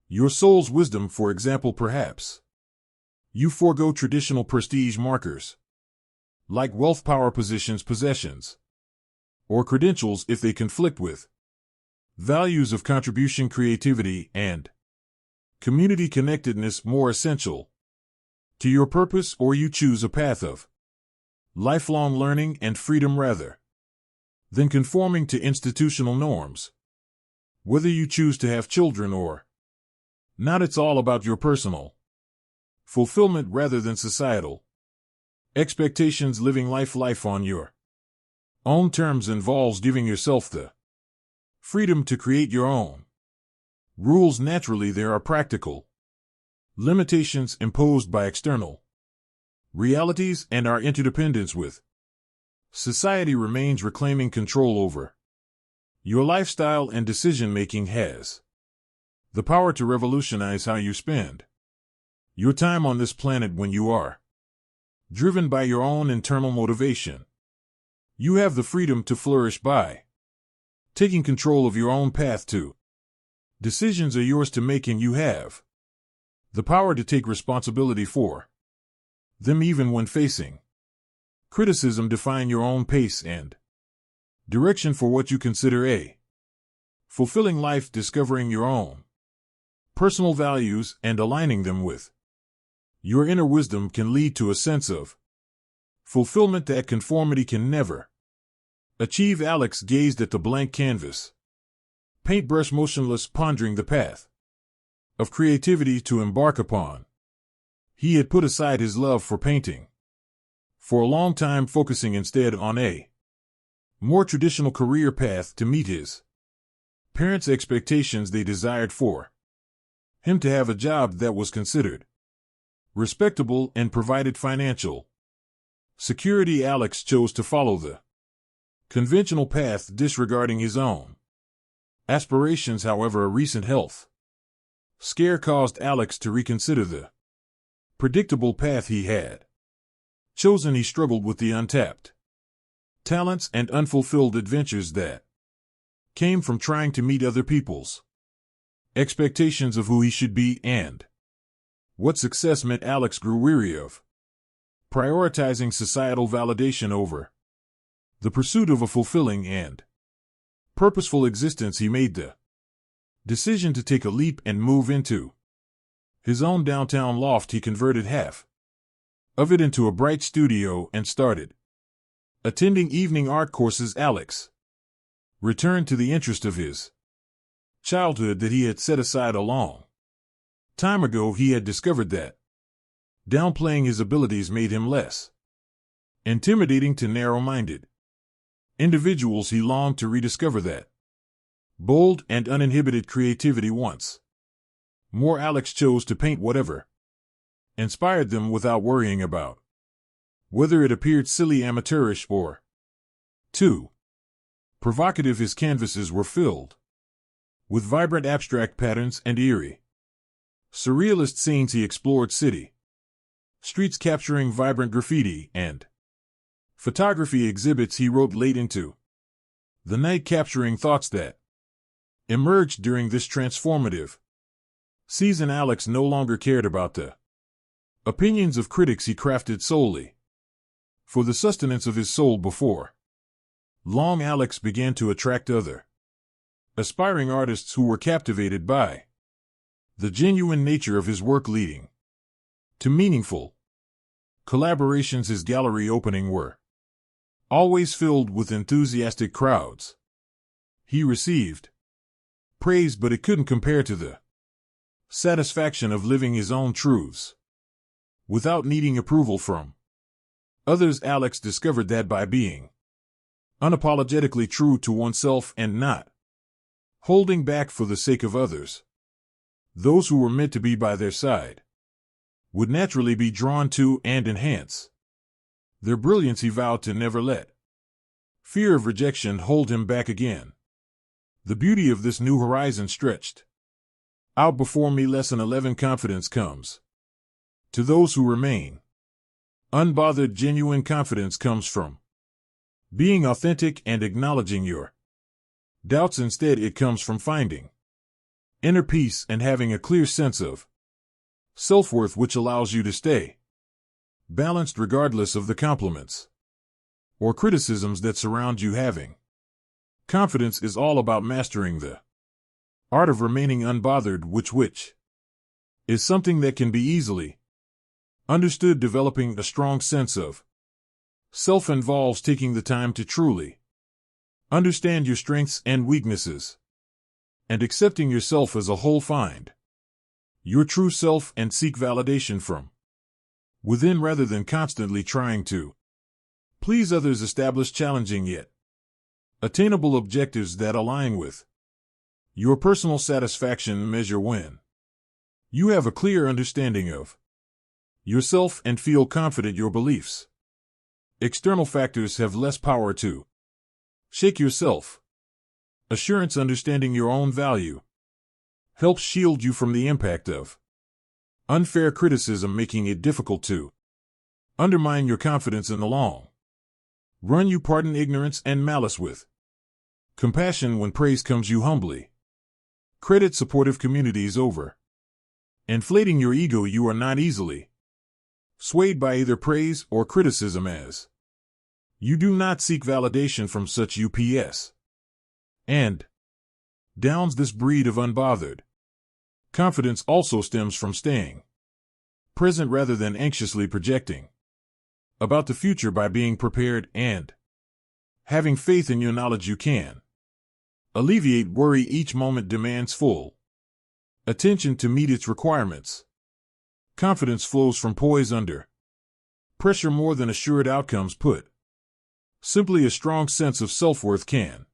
your soul's wisdom. For example, perhaps you forego traditional prestige markers like wealth, power, possessions, or credentials if they conflict with values of contribution, creativity, and community connectedness more essential to your purpose, or you choose a path of lifelong learning and freedom rather than conforming to institutional norms. Whether you choose to have children or not, it's all about your personal fulfillment rather than societal expectations. Living life on your own terms involves giving yourself the freedom to create your own rules. Naturally, there are practical limitations imposed by external realities, and our interdependence with society remains. Reclaiming control over your lifestyle and decision-making has the power to revolutionize how you spend your time on this planet. When you are driven by your own internal motivation. You have the freedom to flourish by taking control of your own path too. Decisions are yours to make, and you have the power to take responsibility for them even when facing criticism. Define your own pace and direction for what you consider a fulfilling life, discovering your own personal values and aligning them with your inner wisdom can lead to a sense of fulfillment that conformity can never achieve. Alex gazed at the blank canvas, paintbrush motionless, pondering the path of creativity to embark upon. He had put aside his love for painting for a long time, focusing instead on a more traditional career path to meet his parents' expectations. They desired for him to have a job that was considered respectable and provided financial security. Alex chose to follow the conventional path, disregarding his own aspirations. However, a recent health scare caused Alex to reconsider the predictable path he had chosen. He struggled with the untapped talents and unfulfilled adventures that came from trying to meet other people's expectations of who he should be and what success meant. Alex grew weary of prioritizing societal validation over the pursuit of a fulfilling and purposeful existence. He made the decision to take a leap and move into his own downtown loft. He converted half of it into a bright studio and started attending evening art courses. Alex returned to the interest of his childhood that he had set aside a long time ago. He had discovered that downplaying his abilities made him less intimidating to narrow-minded individuals. He longed to rediscover that bold and uninhibited creativity once more. Alex chose to paint whatever inspired them without worrying about whether it appeared silly, amateurish, or too provocative. His canvases were filled with vibrant abstract patterns and eerie surrealist scenes. He explored city streets, capturing vibrant graffiti and photography exhibits. He wrote late into the night, capturing thoughts that emerged during this transformative season. Alex no longer cared about the opinions of critics. He crafted solely for the sustenance of his soul. Before long, Alex began to attract other aspiring artists who were captivated by the genuine nature of his work, leading to meaningful collaborations. His gallery opening were always filled with enthusiastic crowds. He received praise, but it couldn't compare to the satisfaction of living his own truths without needing approval from others. Alex discovered that by being unapologetically true to oneself and not holding back for the sake of others, those who were meant to be by their side would naturally be drawn to and enhance their brilliance. He vowed to never let fear of rejection hold him back again. The beauty of this new horizon stretched out before me. Lesson 11: Confidence comes to those who remain unbothered. Genuine confidence comes from being authentic and acknowledging your doubts. Instead, it comes from finding inner peace and having a clear sense of self-worth, which allows you to stay balanced regardless of the compliments or criticisms that surround you. Having confidence is all about mastering the art of remaining unbothered, which is something that can be easily understood. Developing a strong sense of self involves taking the time to truly understand your strengths and weaknesses and accepting yourself as a whole. Find your true self and seek validation from within rather than constantly trying to please others. Establish challenging yet attainable objectives that align with your personal satisfaction. Measure when you have a clear understanding of yourself and feel confident. Your beliefs, external factors have less power to shake yourself. Assurance, understanding your own value, helps shield you from the impact of unfair criticism, making it difficult to undermine your confidence in the long run. You pardon ignorance and malice with compassion when praise comes you humbly. Credit supportive communities over inflating your ego. You are not easily swayed by either praise or criticism, as you do not seek validation from such ups and downs. This breed of unbothered confidence also stems from staying present rather than anxiously projecting about the future. By being prepared and having faith in your knowledge, you can alleviate worry. Each moment demands full attention to meet its requirements. Confidence flows from poise under pressure more than assured outcomes. Put simply, a strong sense of self-worth can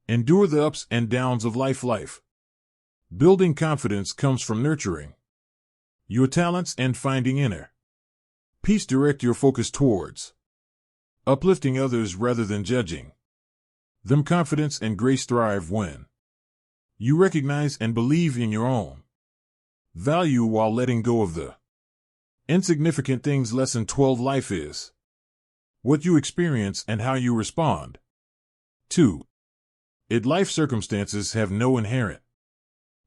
endure the ups and downs of life. Building confidence comes from nurturing your talents and finding inner peace. Direct your focus towards uplifting others rather than judging them. Confidence and grace thrive when you recognize and believe in your own value while letting go of the insignificant things. Lesson 12. Life is what you experience and how you respond to it. Life circumstances have no inherent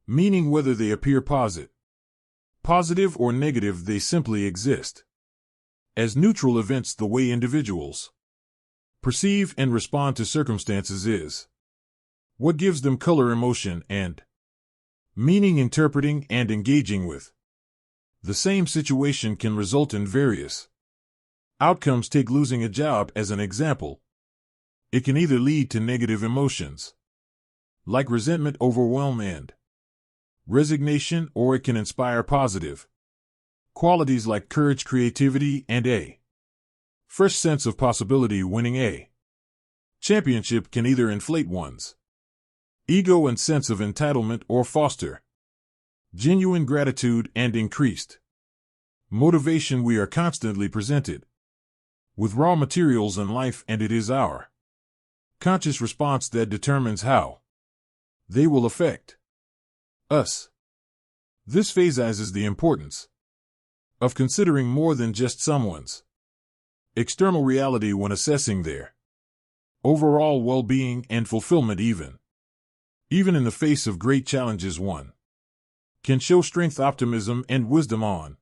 meaning, whether they appear positive or negative. They simply exist as neutral events. The way individuals perceive and respond to circumstances is what gives them color, emotion, and meaning. Interpreting and engaging with the same situation can result in various outcomes. Take losing a job as an example. It can either lead to negative emotions like resentment, overwhelm, and resignation, or it can inspire positive qualities like courage, creativity, and a fresh sense of possibility. Winning a championship can either inflate one's ego and sense of entitlement or foster genuine gratitude and increased motivation. We are constantly presented with raw materials in life, and it is our conscious response that determines how they will affect us. This phases the importance of considering more than just someone's external reality when assessing their overall well-being and fulfillment. Even in the face of great challenges, one can show strength, optimism, and wisdom. On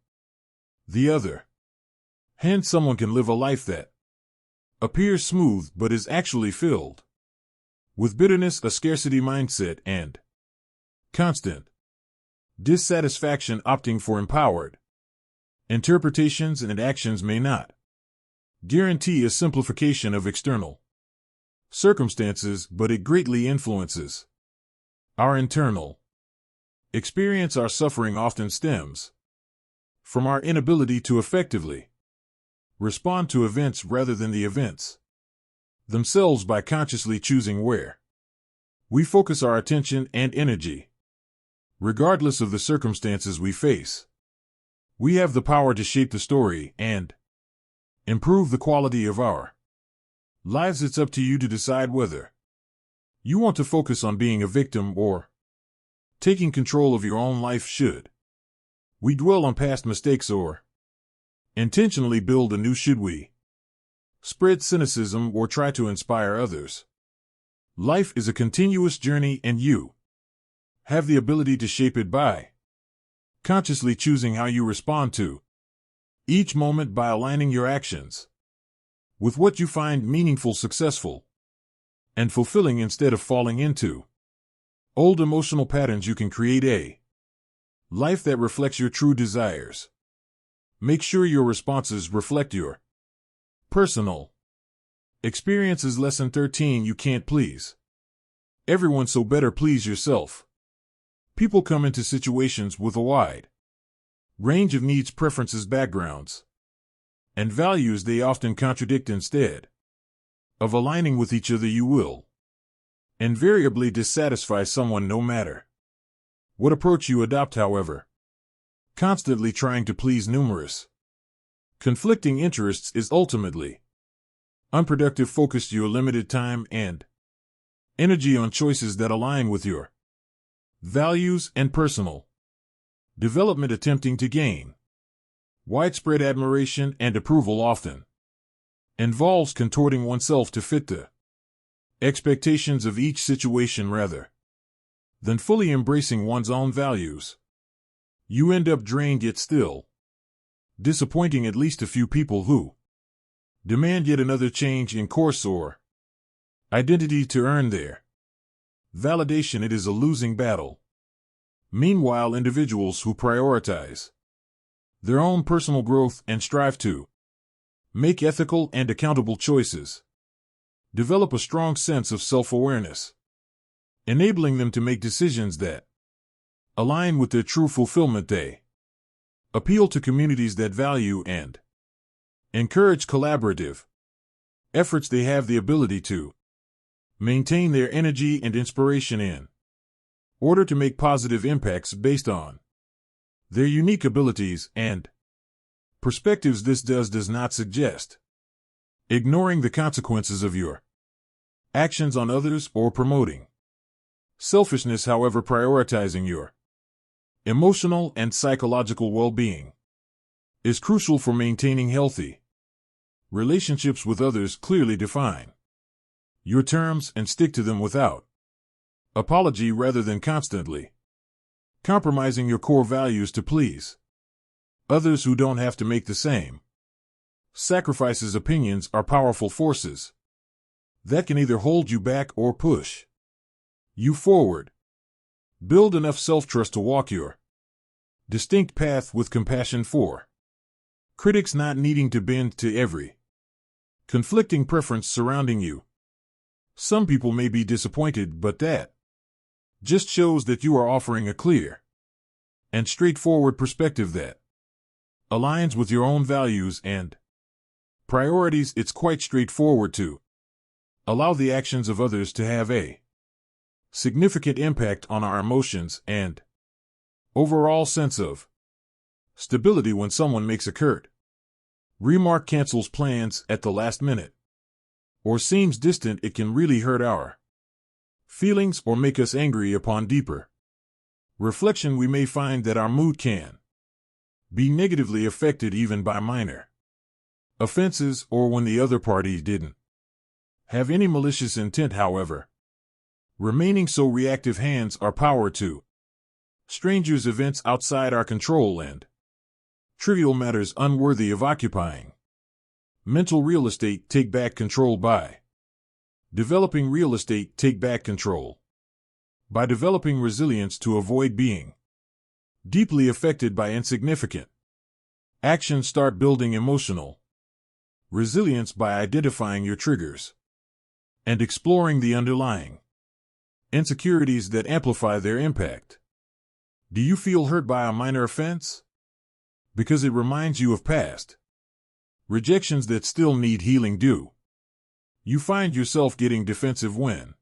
the other hand, someone can live a life that appears smooth but is actually filled with bitterness, a scarcity mindset, and constant dissatisfaction. Opting for empowered interpretations and actions may not guarantee a simplification of external circumstances, but it greatly influences our internal experience. Our suffering often stems from our inability to effectively respond to events rather than the events themselves. By consciously choosing where we focus our attention and energy, regardless of the circumstances we face, we have the power to shape the story and improve the quality of our lives. It's up to you to decide whether you want to focus on being a victim or taking control of your own life. Should we dwell on past mistakes or intentionally build anew? Should we spread cynicism or try to inspire others? Life is a continuous journey, and you have the ability to shape it by consciously choosing how you respond to each moment. By aligning your actions with what you find meaningful, successful, and fulfilling instead of falling into old emotional patterns, you can create a life that reflects your true desires. Make sure your responses reflect your personal experiences. Lesson 13. You can't please everyone, so better please yourself. People come into situations with a wide range of needs, preferences, backgrounds, and values. They often contradict. Instead of aligning with each other, you will invariably dissatisfy someone no matter what approach you adopt. However, constantly trying to please numerous conflicting interests is ultimately unproductive. Focus your limited time and energy on choices that align with your values and personal development. Attempting to gain Widespread admiration and approval often involves contorting oneself to fit the expectations of each situation rather than fully embracing one's own values. You end up drained yet still disappointing at least a few people who demand yet another change in course or identity to earn their validation. It is a losing battle. Meanwhile, individuals who prioritize their own personal growth and strive to make ethical and accountable choices develop a strong sense of self-awareness, enabling them to make decisions that align with their true fulfillment. They appeal to communities that value and encourage collaborative efforts. They have the ability to maintain their energy and inspiration in order to make positive impacts based on their unique abilities and perspectives. This does not suggest ignoring the consequences of your actions on others or promoting selfishness. However, prioritizing your emotional and psychological well-being is crucial for maintaining healthy relationships with others. Clearly define your terms and stick to them without apology rather than constantly compromising your core values to please others who don't have to make the same sacrifices. Opinions are powerful forces that can either hold you back or push you forward. Build enough self-trust to walk your distinct path with compassion for critics, not needing to bend to every conflicting preference surrounding you. Some people may be disappointed, but that just shows that you are offering a clear and straightforward perspective that aligns with your own values and priorities. It's quite straightforward to allow the actions of others to have a significant impact on our emotions and overall sense of stability. When someone makes a curt remark, cancels plans at the last minute, or seems distant, it can really hurt our feelings or make us angry. Upon deeper reflection, we may find that our mood can be negatively affected even by minor offenses or when the other party didn't have any malicious intent. However, remaining so reactive hands our power to strangers, events outside our control, and trivial matters unworthy of occupying mental real estate. Take back control by developing real estate. Take back control by developing resilience to avoid being deeply affected by insignificant actions. Start building emotional resilience by identifying your triggers and exploring the underlying insecurities that amplify their impact. Do you feel hurt by a minor offense because it reminds you of past rejections that still need healing? Do you find yourself getting defensive when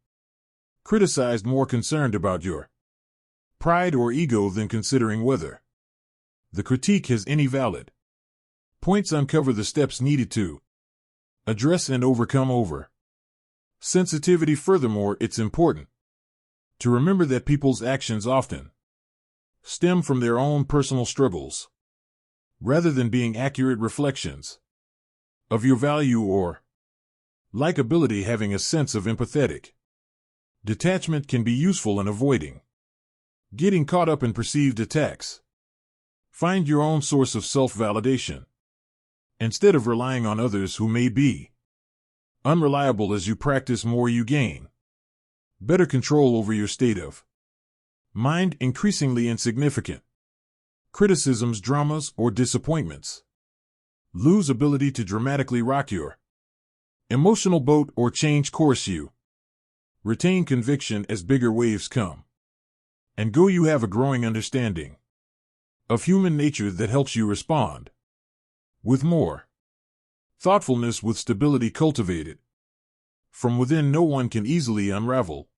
criticized, more concerned about your pride or ego than considering whether the critique has any valid points? Uncover the steps needed to address and overcome over sensitivity. Furthermore, it's important to remember that people's actions often stem from their own personal struggles, rather than being accurate reflections of your value or likability. Having a sense of empathetic detachment can be useful in avoiding getting caught up in perceived attacks. Find your own source of self-validation instead of relying on others who may be unreliable. As you practice more, you gain better control over your state of mind. Increasingly insignificant criticisms, dramas, or disappointments lose ability to dramatically rock your emotional boat or change course. You retain conviction as bigger waves come and go. You have a growing understanding of human nature that helps you respond with more thoughtfulness, with stability cultivated from within. No one can easily unravel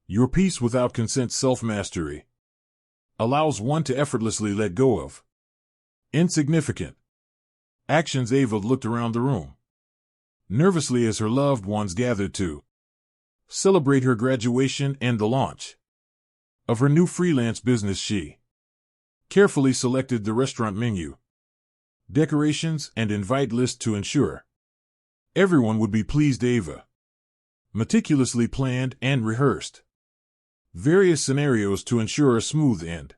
your peace without consent. Self-mastery allows one to effortlessly let go of insignificant actions. Ava looked around the room nervously as her loved ones gathered to celebrate her graduation and the launch of her new freelance business. She carefully selected the restaurant menu, decorations, and invite list to ensure everyone would be pleased. Ava meticulously planned and rehearsed various scenarios to ensure a smooth and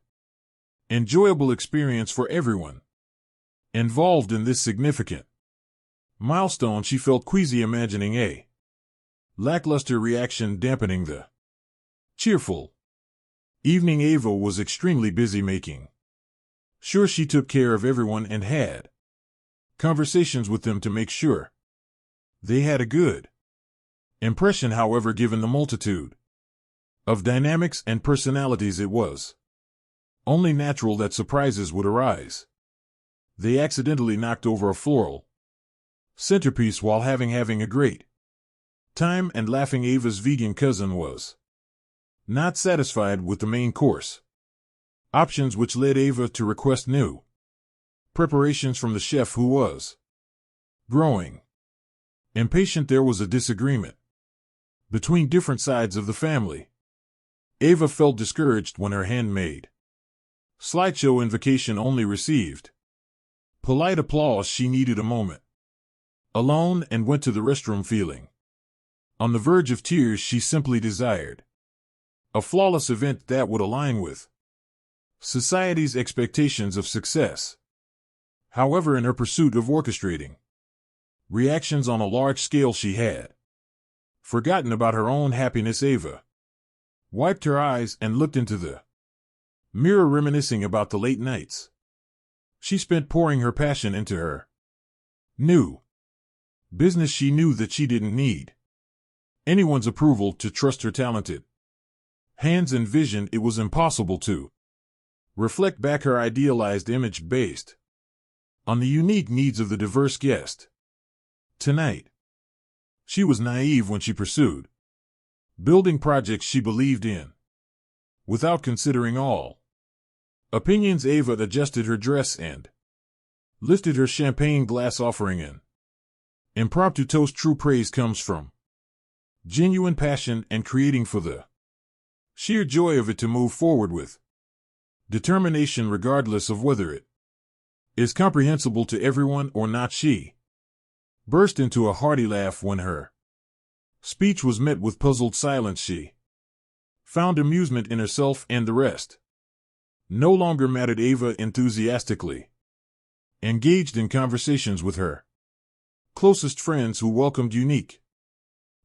enjoyable experience for everyone involved in this significant milestone. She felt queasy imagining a lackluster reaction dampening the cheerful evening. Ava was extremely busy making sure she took care of everyone and had conversations with them to make sure they had a good impression. However, given the multitude of dynamics and personalities, it was only natural that surprises would arise. They accidentally knocked over a floral centerpiece while having a great time and laughing. Ava's vegan cousin was not satisfied with the main course options, which led Ava to request new preparations from the chef, who was growing impatient. There was a disagreement between different sides of the family. Ava felt discouraged when her handmade slideshow invocation only received polite applause. She needed a moment alone and went to the restroom feeling on the verge of tears. She simply desired a flawless event that would align with society's expectations of success. However, in her pursuit of orchestrating reactions on a large scale, she had forgotten about her own happiness. Ava wiped her eyes and looked into the mirror, reminiscing about the late nights she spent pouring her passion into her new business. She knew that she didn't need anyone's approval to trust her talented hands and vision. It was impossible to reflect back her idealized image based on the unique needs of the diverse guest. Tonight, she was naive when she pursued building projects she believed in without considering all opinions. Ava adjusted her dress and lifted her champagne glass, offering an impromptu toast. True praise comes from genuine passion and creating for the sheer joy of it, to move forward with determination regardless of whether it is comprehensible to everyone or not. She burst into a hearty laugh when her speech was met with puzzled silence. She found amusement in herself, and the rest no longer mattered. Ava enthusiastically engaged in conversations with her closest friends, who welcomed unique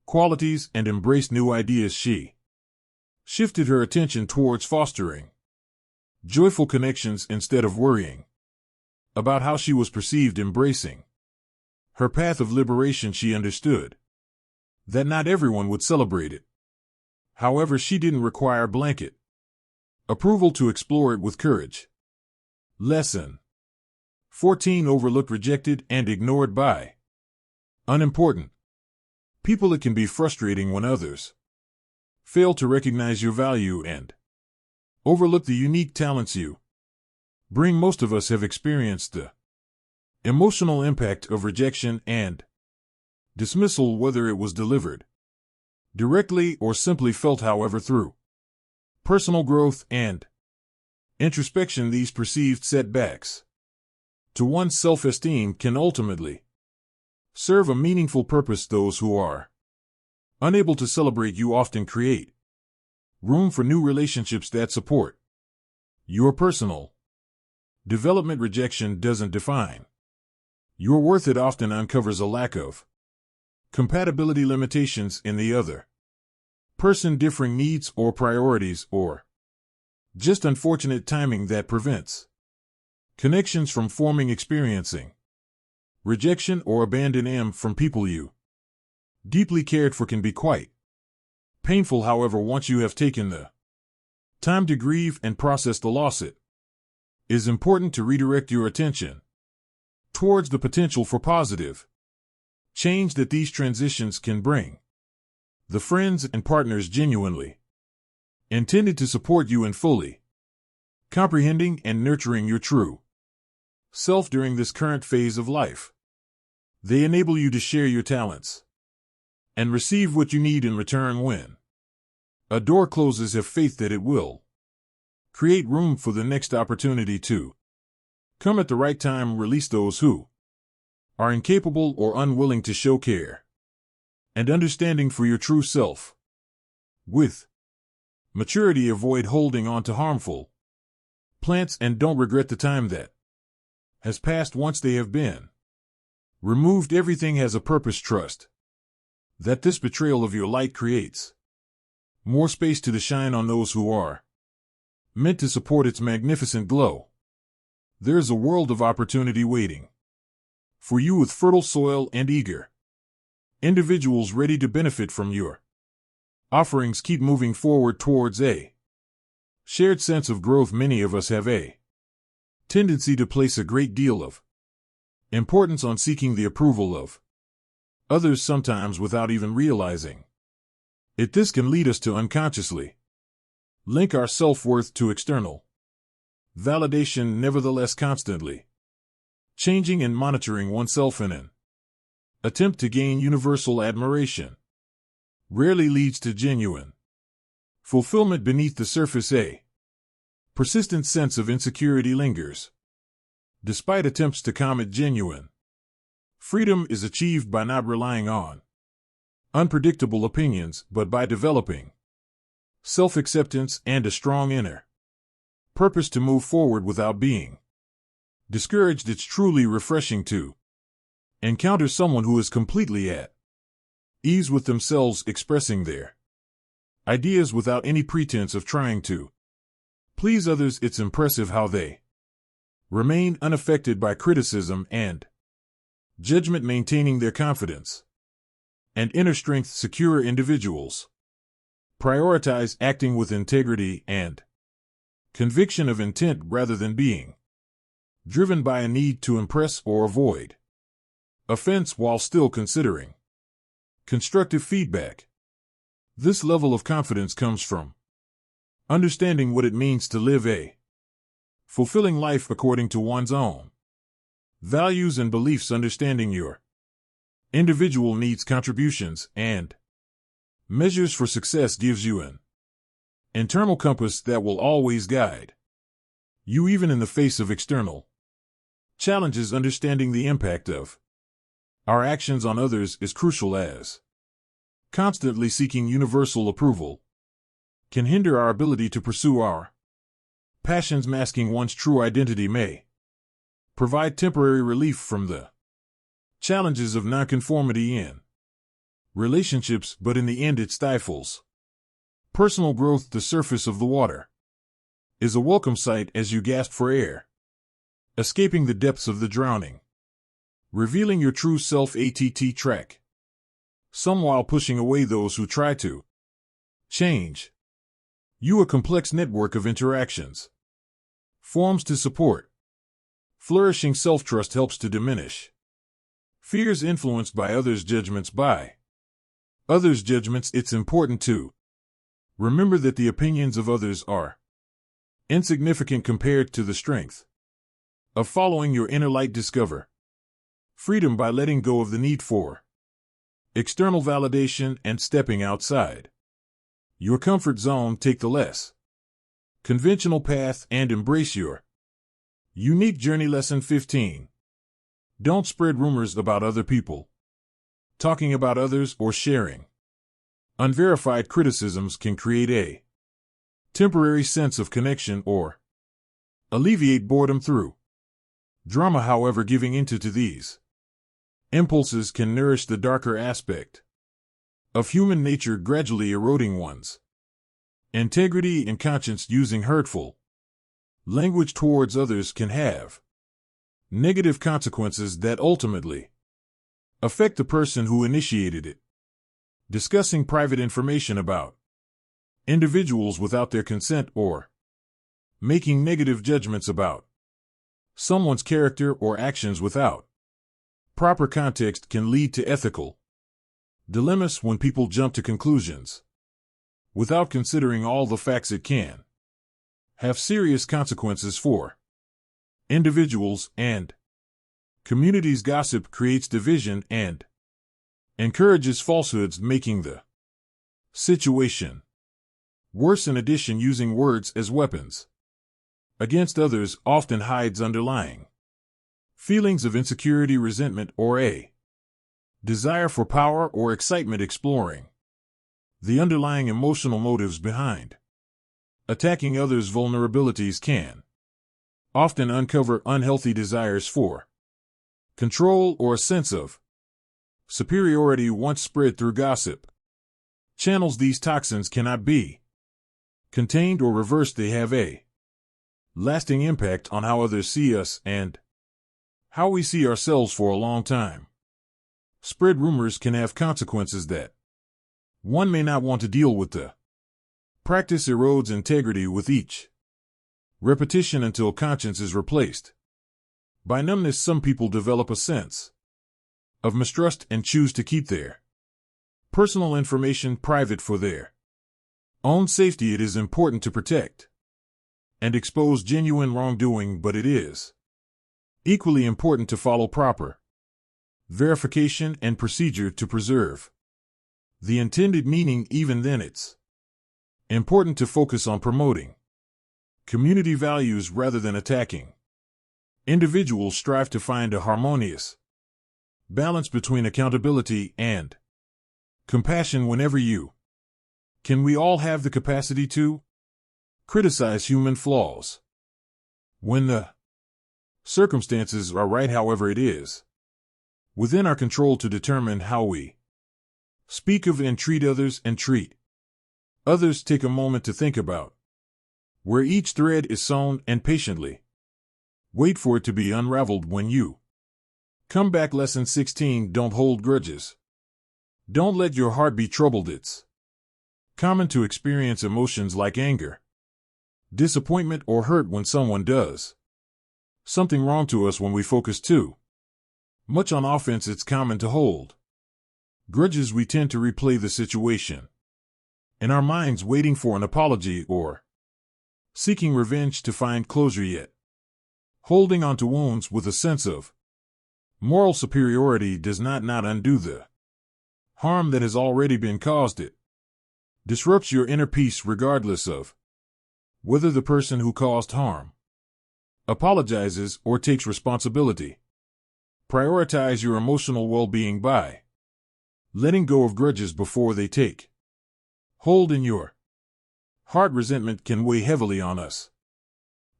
qualities and embraced new ideas. She shifted her attention towards fostering joyful connections instead of worrying about how she was perceived. Embracing her path of liberation, she understood that not everyone would celebrate it. However, she didn't require blanket approval to explore it with courage. Lesson 14. Overlooked, rejected, and ignored by unimportant people. It can be frustrating when others fail to recognize your value and overlook the unique talents you bring. Most of us have experienced the emotional impact of rejection and dismissal, whether it was delivered directly or simply felt. However, through personal growth and introspection, these perceived setbacks to one's self-esteem can ultimately serve a meaningful purpose. Those who are unable to celebrate you often create room for new relationships that support your personal development. Rejection doesn't define your worth. It often uncovers a lack of compatibility, limitations in the other person, differing needs or priorities, or just unfortunate timing that prevents connections from forming. Experiencing rejection or abandon from people you deeply cared for can be quite painful. However, once you have taken the time to grieve and process the loss, it is important to redirect your attention towards the potential for positive change that these transitions can bring. The friends and partners genuinely intended to support you in fully comprehending and nurturing your true self during this current phase of life. They enable you to share your talents and receive what you need in return. When a door closes, have faith that it will create room for the next opportunity to Come at the right time, release those who are incapable or unwilling to show care and understanding for your true self. With maturity, avoid holding on to harmful plants and don't regret the time that has passed once they have been removed. Everything has a purpose. Trust that this betrayal of your light creates more space to shine on those who are meant to support its magnificent glow. There is a world of opportunity waiting for you with fertile soil and eager individuals ready to benefit from your offerings. Keep moving forward towards a shared sense of growth. Many of us have a tendency to place a great deal of importance on seeking the approval of others, sometimes without even realizing it. This can lead us to unconsciously link our self-worth to external validation. Nevertheless, constantly changing and monitoring oneself in an attempt to gain universal admiration rarely leads to genuine fulfillment. Beneath the surface, a persistent sense of insecurity lingers. Despite attempts to calm it, genuine freedom is achieved by not relying on unpredictable opinions, but by developing self-acceptance and a strong inner purpose to move forward without being discouraged. It's truly refreshing to encounter someone who is completely at ease with themselves, expressing their ideas without any pretense of trying to please others. It's impressive how they remain unaffected by criticism and judgment, maintaining their confidence and inner strength. Secure individuals prioritize acting with integrity and conviction of intent rather than being driven by a need to impress or avoid offense while still considering constructive feedback. This level of confidence comes from understanding what it means to live a fulfilling life according to one's own values and beliefs. Understanding your individual needs, contributions, and measures for success gives you an internal compass that will always guide you, even in the face of external challenges. Understanding the impact of our actions on others is crucial, as constantly seeking universal approval can hinder our ability to pursue our passions. Masking one's true identity may provide temporary relief from the challenges of nonconformity in relationships, but in the end it stifles personal growth. The surface of the water is a welcome sight as you gasp for air, escaping the depths of the drowning, revealing your true self. Track some while pushing away those who try to change you. A complex network of interactions forms to support flourishing. Self-trust helps to diminish fears influenced by others' judgments. It's important to remember that the opinions of others are insignificant compared to the strength of following your inner light. Discover freedom by letting go of the need for external validation and stepping outside your comfort zone. Take the less conventional path and embrace your unique journey. Lesson 15. Don't spread rumors about other people. Talking about others or sharing unverified criticisms can create a temporary sense of connection or alleviate boredom through drama. However, giving into these impulses can nourish the darker aspect of human nature, gradually eroding one's integrity and conscience. Using hurtful language towards others can have negative consequences that ultimately affect the person who initiated it. Discussing private information about individuals without their consent or making negative judgments about someone's character or actions without proper context can lead to ethical dilemmas. When people jump to conclusions without considering all the facts, it can have serious consequences for individuals and communities. Gossip creates division and encourages falsehoods, making the situation worse. In addition, using words as weapons against others often hides underlying Feelings of insecurity, resentment, or a desire for power or excitement. Exploring the underlying emotional motives behind attacking others' vulnerabilities can often uncover unhealthy desires for control or a sense of superiority once spread through gossip. Channels. These toxins cannot be contained or reversed. They have a lasting impact on how others see us and how we see ourselves for a long time. Spread rumors can have consequences that one may not want to deal with. The practice erodes integrity with each repetition until conscience is replaced by numbness. Some people develop a sense of mistrust and choose to keep their personal information private for their own safety. It is important to protect and expose genuine wrongdoing, but it is equally important to follow proper verification and procedure to preserve the intended meaning. Even then, it's important to focus on promoting community values rather than attacking. Individuals strive to find a harmonious balance between accountability and compassion whenever you can. We all have the capacity to criticize human flaws when the circumstances are right. However, it is within our control to determine how we speak of and treat others and treat others. Take a moment to think about where each thread is sewn and patiently wait for it to be unraveled when you come back. Lesson 16. Don't hold grudges. Don't let your heart be troubled. It's common to experience emotions like anger, disappointment, or hurt when someone does something wrong to us. When we focus too much on offense, it's common to hold grudges. We tend to replay the situation in our minds, waiting for an apology or seeking revenge to find closure, yet holding on to wounds with a sense of moral superiority does not undo the harm that has already been caused. It disrupts your inner peace regardless of whether the person who caused harm apologizes or takes responsibility. Prioritize your emotional well-being by letting go of grudges before they take hold in your heart. Resentment can weigh heavily on us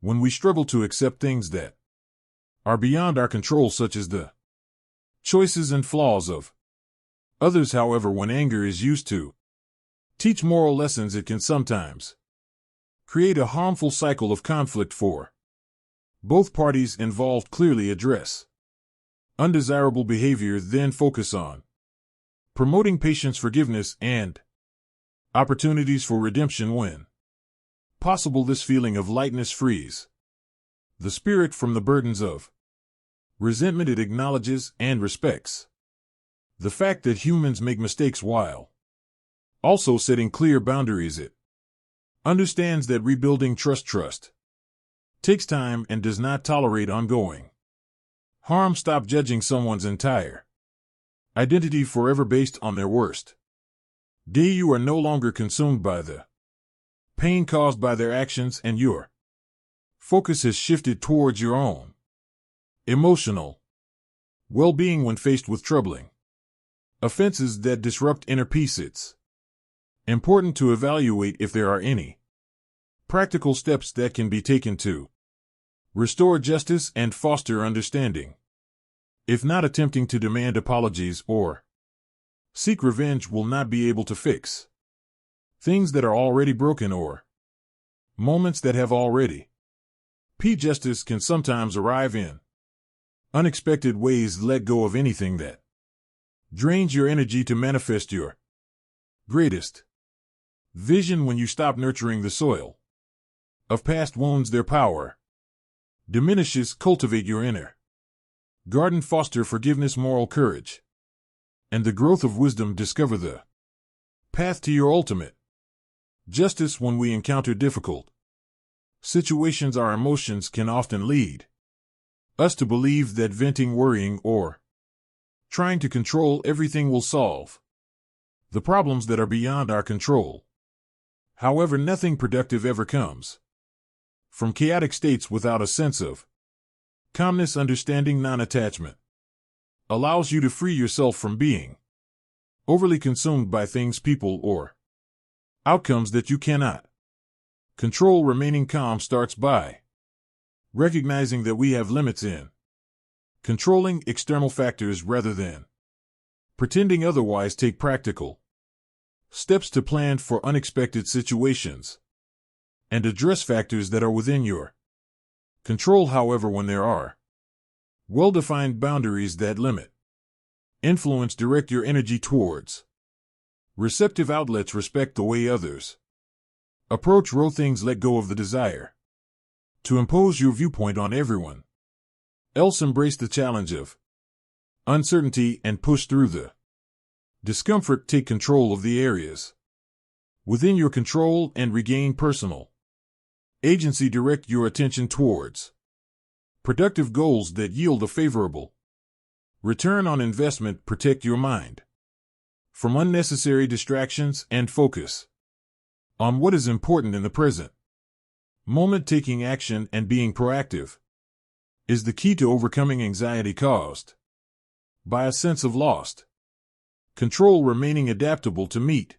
when we struggle to accept things that are beyond our control, such as the choices and flaws of others. However, when anger is used to teach moral lessons, it can sometimes create a harmful cycle of conflict for both parties involved. Clearly address undesirable behavior, then focus on promoting patience, forgiveness, and opportunities for redemption when possible. This feeling of lightness frees the spirit from the burdens of resentment. It acknowledges and respects the fact that humans make mistakes while also setting clear boundaries. It understands that rebuilding trust takes time and does not tolerate ongoing harm. Stop judging someone's entire identity forever based on their worst day. You are no longer consumed by the pain caused by their actions, and your focus has shifted towards your own emotional well-being. When faced with troubling offenses that disrupt inner peace, it's important to evaluate if there are any practical steps that can be taken to restore justice and foster understanding. If not, attempting to demand apologies or seek revenge will not be able to fix things that are already broken or moments that have already peaked. Justice can sometimes arrive in unexpected ways. Let go of anything that drains your energy to manifest your greatest vision. When you stop nurturing the soil of past wounds, their power diminishes. Cultivate your inner garden. Foster forgiveness, moral courage, and the growth of wisdom. Discover the path to your ultimate justice. When we encounter difficult situations, our emotions can often lead us to believe that venting, worrying, or trying to control everything will solve the problems that are beyond our control. However, nothing productive ever comes from chaotic states without a sense of Calmness, understanding, non-attachment, allows you to free yourself from being overly consumed by things, people, or outcomes that you cannot control. Remaining calm starts by recognizing that we have limits in controlling external factors rather than pretending otherwise. Take practical steps to plan for unexpected situations and address factors that are within your control. However, when there are well-defined boundaries that limit influence, direct your energy towards receptive outlets. Respect the way others approach raw things. Let go of the desire to impose your viewpoint on everyone else. Embrace the challenge of uncertainty and push through the discomfort. Take control of the areas within your control and regain personal agency. Direct your attention towards productive goals that yield a favorable return on investment. Protect your mind from unnecessary distractions and focus on what is important in the present moment. Taking action and being proactive is the key to overcoming anxiety caused by a sense of lost control. Remaining adaptable to meet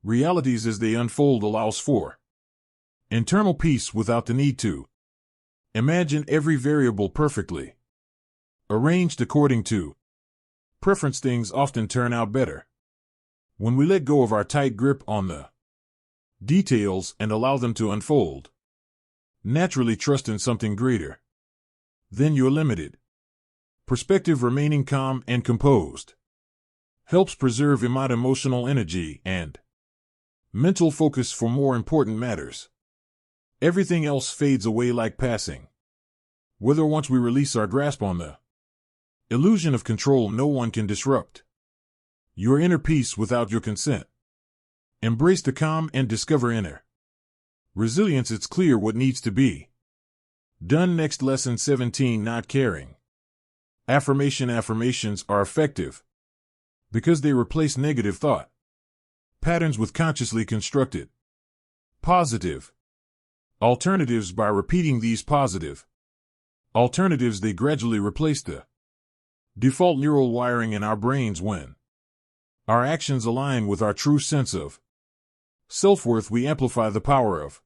realities as they unfold allows for internal peace without the need to imagine every variable perfectly arranged according to preference. Things often turn out better when we let go of our tight grip on the details and allow them to unfold naturally. Trust in something greater than your limited perspective. Remaining calm and composed helps preserve emotional energy and mental focus for more important matters. Everything else fades away like passing weather once we release our grasp on the illusion of control. No one can disrupt your inner peace without your consent. Embrace the calm and discover inner resilience. It's clear what needs to be done next. Lesson 17. Not caring. Affirmations are effective because they replace negative thought patterns with consciously constructed positive alternatives. By repeating these positive alternatives, they gradually replace the default neural wiring in our brains. When our actions align with our true sense of self-worth, we amplify the power of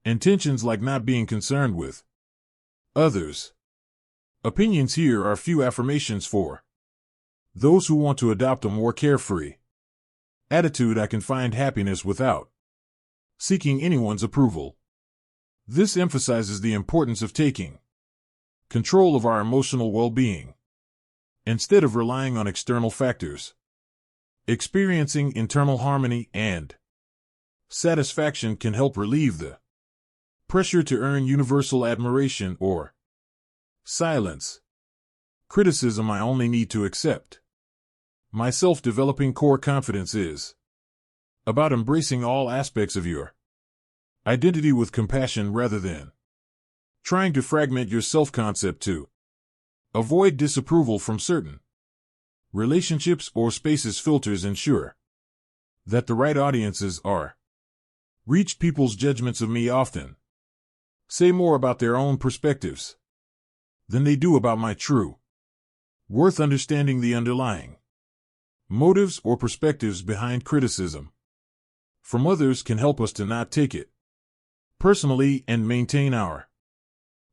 intentions like not being concerned with others' opinions. Here are a few affirmations for those who want to adopt a more carefree attitude. I can find happiness without seeking anyone's approval. This emphasizes the importance of taking control of our emotional well-being instead of relying on external factors. Experiencing internal harmony and satisfaction can help relieve the pressure to earn universal admiration or silence. Criticism I only need to accept myself. Developing core confidence is about embracing all aspects of your identity with compassion rather than trying to fragment your self-concept to avoid disapproval from certain relationships or spaces. Filters ensure that the right audiences are reached. People's judgments of me often say more about their own perspectives than they do about my true worth. Understanding the underlying motives or perspectives behind criticism from others can help us to not take it personally and maintain our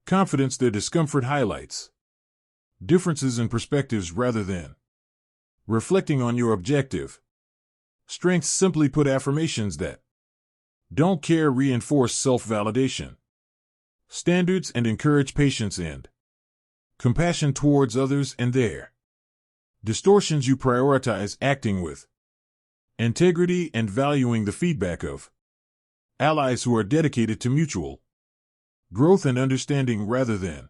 confidence. Their discomfort highlights differences in perspectives rather than reflecting on your objective strengths. Simply put, affirmations that don't care reinforce self-validation standards and encourage patience and compassion towards others and their distortions. You prioritize acting with integrity and valuing the feedback of allies who are dedicated to mutual growth and understanding rather than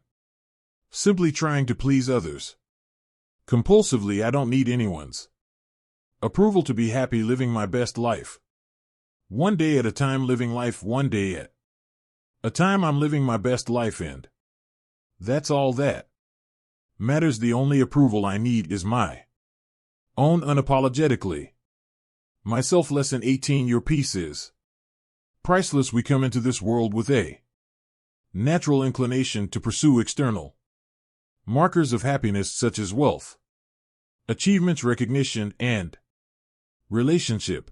simply trying to please others compulsively. I don't need anyone's approval to be happy. Living my best life one day at a time. Living life one day at a time. I'm living my best life, and that's all that matters. The only approval I need is my own, unapologetically myself. Lesson 18. Your peace is priceless. We come into this world with a natural inclination to pursue external markers of happiness such as wealth, achievements, recognition, and relationship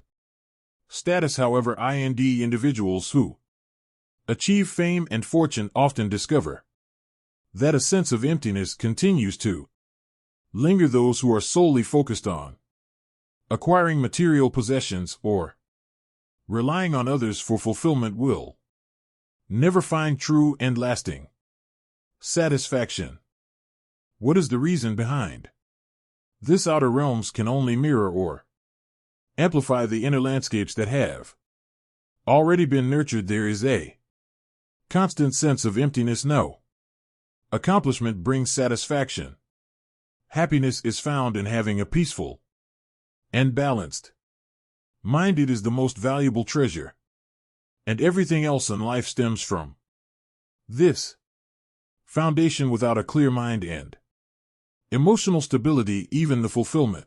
status. However, individuals who achieve fame and fortune often discover that a sense of emptiness continues to linger. Those who are solely focused on acquiring material possessions or relying on others for fulfillment will never find true and lasting satisfaction. What is the reason behind this? Outer realms can only mirror or amplify the inner landscapes that have already been nurtured. There is a constant sense of emptiness. No accomplishment brings satisfaction. Happiness is found in having a peaceful and balanced mind. It is the most valuable treasure, and everything else in life stems from this foundation. Without a clear mind and emotional stability, even the fulfillment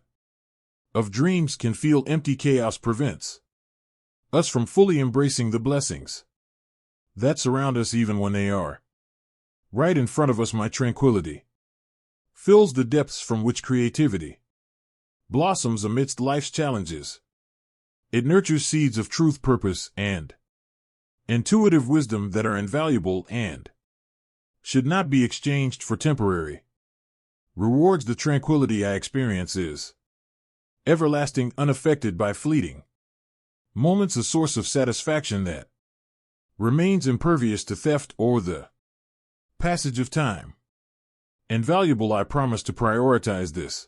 of dreams can feel empty. Chaos prevents us from fully embracing the blessings that surround us, even when they are right in front of us. My tranquility fills the depths from which creativity blossoms amidst life's challenges. It nurtures seeds of truth, purpose, and intuitive wisdom that are invaluable and should not be exchanged for temporary rewards. The tranquility I experience is everlasting, unaffected by fleeting moments, a source of satisfaction that remains impervious to theft or the passage of time. Invaluable. I promise to prioritize this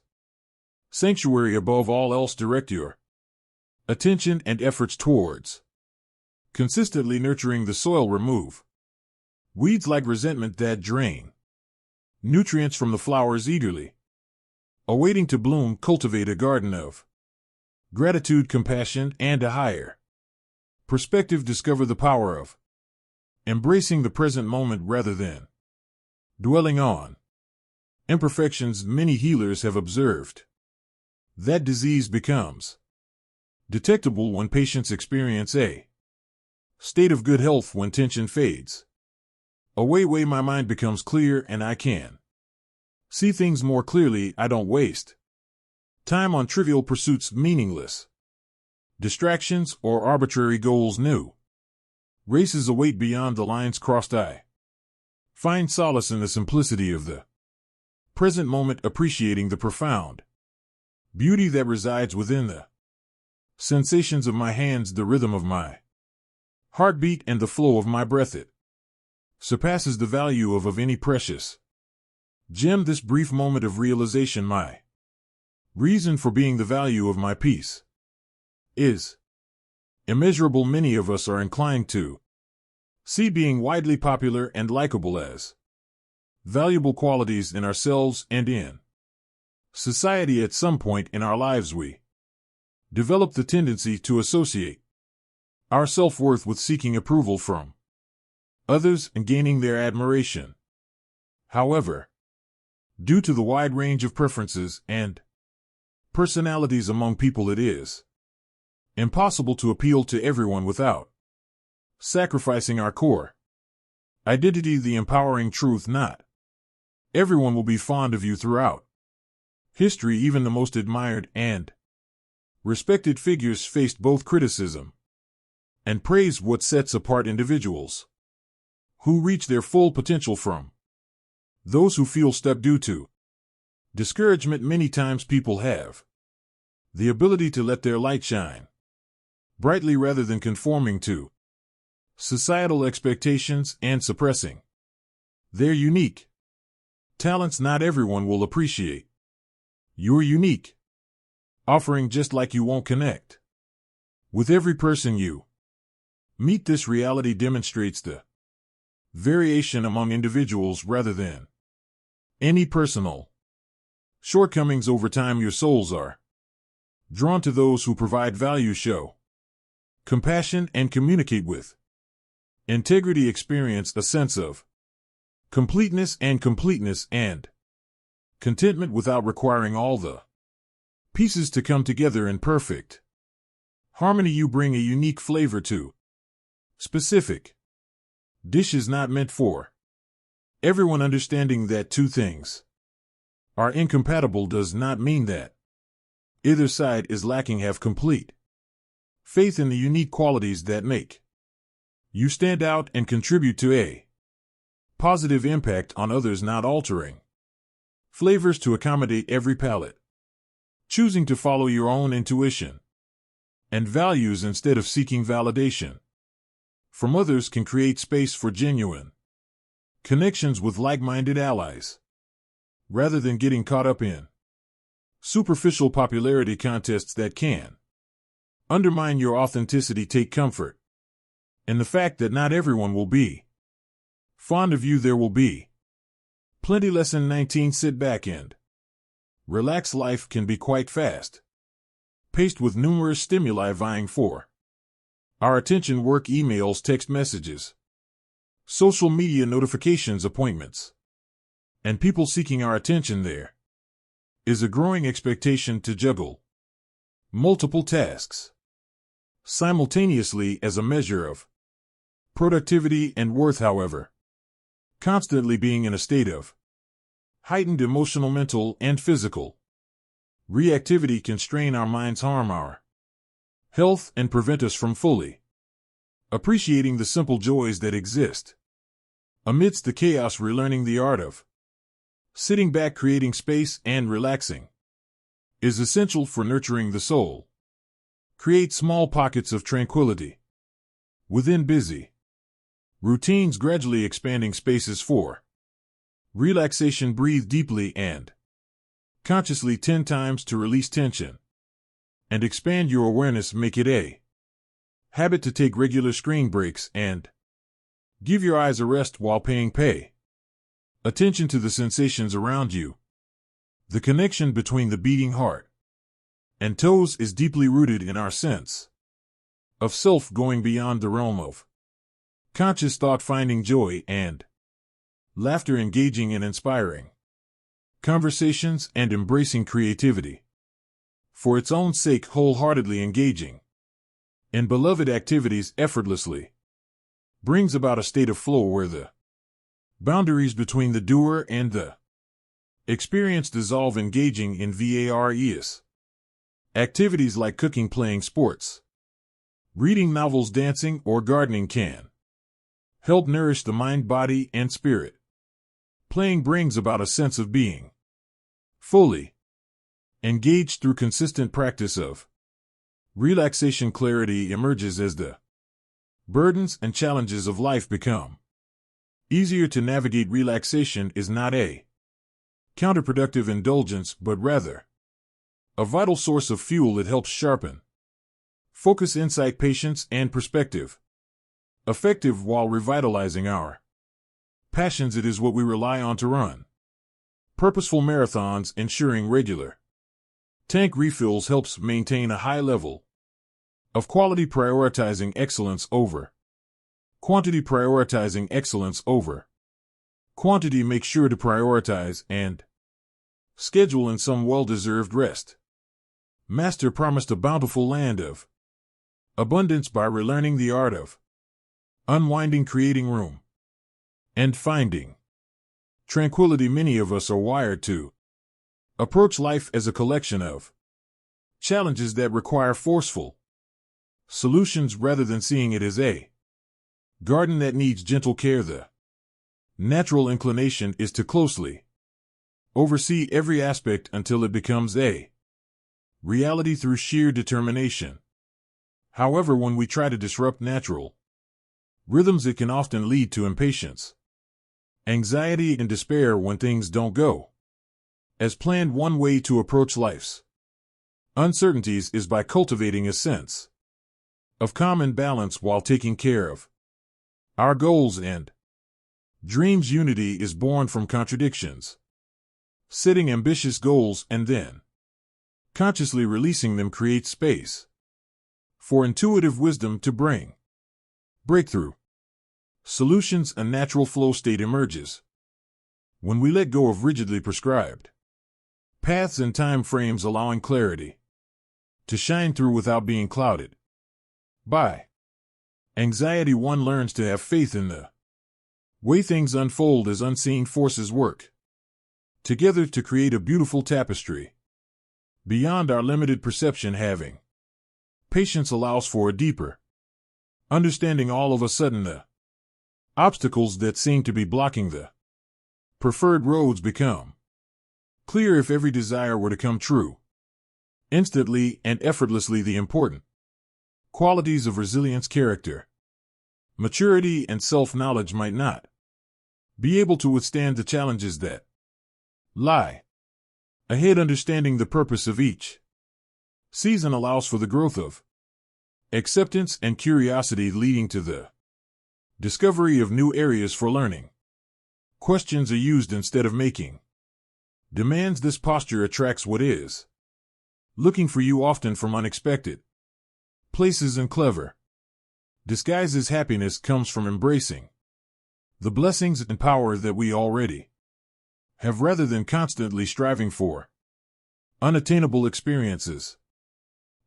sanctuary above all else. Direct your attention and efforts towards consistently nurturing the soil. Remove weeds like resentment that drain nutrients from the flowers eagerly awaiting to bloom. Cultivate a garden of gratitude, compassion, and a higher perspective. Discover the power of embracing the present moment rather than dwelling on imperfections. Many healers have observed that disease becomes detectable when patients experience a state of good health. When tension fades away, my mind becomes clear and I can see things more clearly. I don't waste time on trivial pursuits, meaningless distractions, or arbitrary goals. New races await beyond the lines crossed. I find solace in the simplicity of the present moment, appreciating the profound beauty that resides within the sensations of my hands, the rhythm of my heartbeat, and the flow of my breath. It surpasses the value of any precious gem. This brief moment of realization, my reason for being, the value of my peace, is immeasurable. Many of us are inclined to see being widely popular and likable as valuable qualities in ourselves and in society. At some point in our lives, we develop the tendency to associate our self-worth with seeking approval from others and gaining their admiration. However, due to the wide range of preferences and personalities among people, it is impossible to appeal to everyone without sacrificing our core identity. The empowering truth: not everyone will be fond of you throughout history. Even the most admired and respected figures faced both criticism and praise. What sets apart individuals who reach their full potential from those who feel stuck due to discouragement? Many times people have the ability to let their light shine brightly rather than conforming to societal expectations and suppressing their unique talents. Not everyone will appreciate your unique offering, just like you won't connect with every person you meet. This reality demonstrates the variation among individuals rather than any personal shortcomings. Over time, your souls are drawn to those who provide value, show compassion, and communicate with integrity. Experience a sense of completeness and contentment without requiring all the pieces to come together in perfect harmony. You bring a unique flavor to specific Dish is not meant for everyone. Understanding that two things are incompatible does not mean that either side is lacking. Have complete faith in the unique qualities that make you stand out and contribute to a positive impact on others, not altering flavors to accommodate every palate. Choosing to follow your own intuition and values instead of seeking validation from others can create space for genuine connections with like-minded allies, rather than getting caught up in superficial popularity contests that can undermine your authenticity. Take comfort in the fact that not everyone will be fond of you. There will be plenty. Lesson 19. Sit back and relax. Life can be quite fast paced with numerous stimuli vying for our attention: work, emails, text messages, social media notifications, appointments, and people seeking our attention. There is a growing expectation to juggle multiple tasks simultaneously as a measure of productivity and worth. However, constantly being in a state of heightened emotional, mental, and physical reactivity can strain our minds, harm our health, and prevent us from fully appreciating the simple joys that exist amidst the chaos. Relearning the art of sitting back, creating space, and relaxing is essential for nurturing the soul. Create small pockets of tranquility within busy routines, gradually expanding spaces for relaxation. Breathe deeply and consciously 10 times to release tension and expand your awareness. Make it a habit to take regular screen breaks and give your eyes a rest while pay attention to the sensations around you. The connection between the beating heart and toes is deeply rooted in our sense of self, going beyond the realm of conscious thought, finding joy and laughter, engaging in inspiring conversations, and embracing creativity for its own sake, wholeheartedly engaging in beloved activities effortlessly brings about a state of flow where the boundaries between the doer and the experience dissolve. Engaging in various activities like cooking, playing sports, reading novels, dancing, or gardening can help nourish the mind, body, and spirit. Playing brings about a sense of being fully engaged through consistent practice of relaxation. Clarity emerges as the burdens and challenges of life become easier to navigate. Relaxation is not a counterproductive indulgence, but rather a vital source of fuel that helps sharpen focus, insight, patience, and perspective. Effective while revitalizing our passions. It is what we rely on to run purposeful marathons. Ensuring regular tank refills helps maintain a high level of quality, prioritizing excellence over quantity. Prioritizing excellence over quantity. Make sure to prioritize and schedule in some well-deserved rest. Master promised a bountiful land of abundance by relearning the art of unwinding, creating room, and finding tranquility. Many of us are wired to approach life as a collection of challenges that require forceful solutions rather than seeing it as a garden that needs gentle care. The natural inclination is to closely oversee every aspect until it becomes a reality through sheer determination. However, when we try to disrupt natural rhythms, it can often lead to impatience, anxiety, and despair when things don't go as planned. One way to approach life's uncertainties is by cultivating a sense of calm and balance while taking care of our goals and dreams. Unity is born from contradictions. Setting ambitious goals and then consciously releasing them creates space for intuitive wisdom to bring breakthrough solutions. A natural flow state emerges when we let go of rigidly prescribed paths and time frames, allowing clarity to shine through without being clouded by anxiety. One learns to have faith in the way things unfold as unseen forces work together to create a beautiful tapestry. Beyond our limited perception, having patience allows for a deeper understanding. All of a sudden, the obstacles that seem to be blocking the preferred roads become clear. If every desire were to come true instantly and effortlessly, the important qualities of resilience, character, maturity, and self-knowledge might not be able to withstand the challenges that lie ahead. Understanding the purpose of each season allows for the growth of acceptance and curiosity, leading to the discovery of new areas for learning. Questions are used instead of making demands. This posture attracts what is looking for you, often from unexpected places, and clever disguises. Happiness comes from embracing the blessings and power that we already have, rather than constantly striving for unattainable experiences.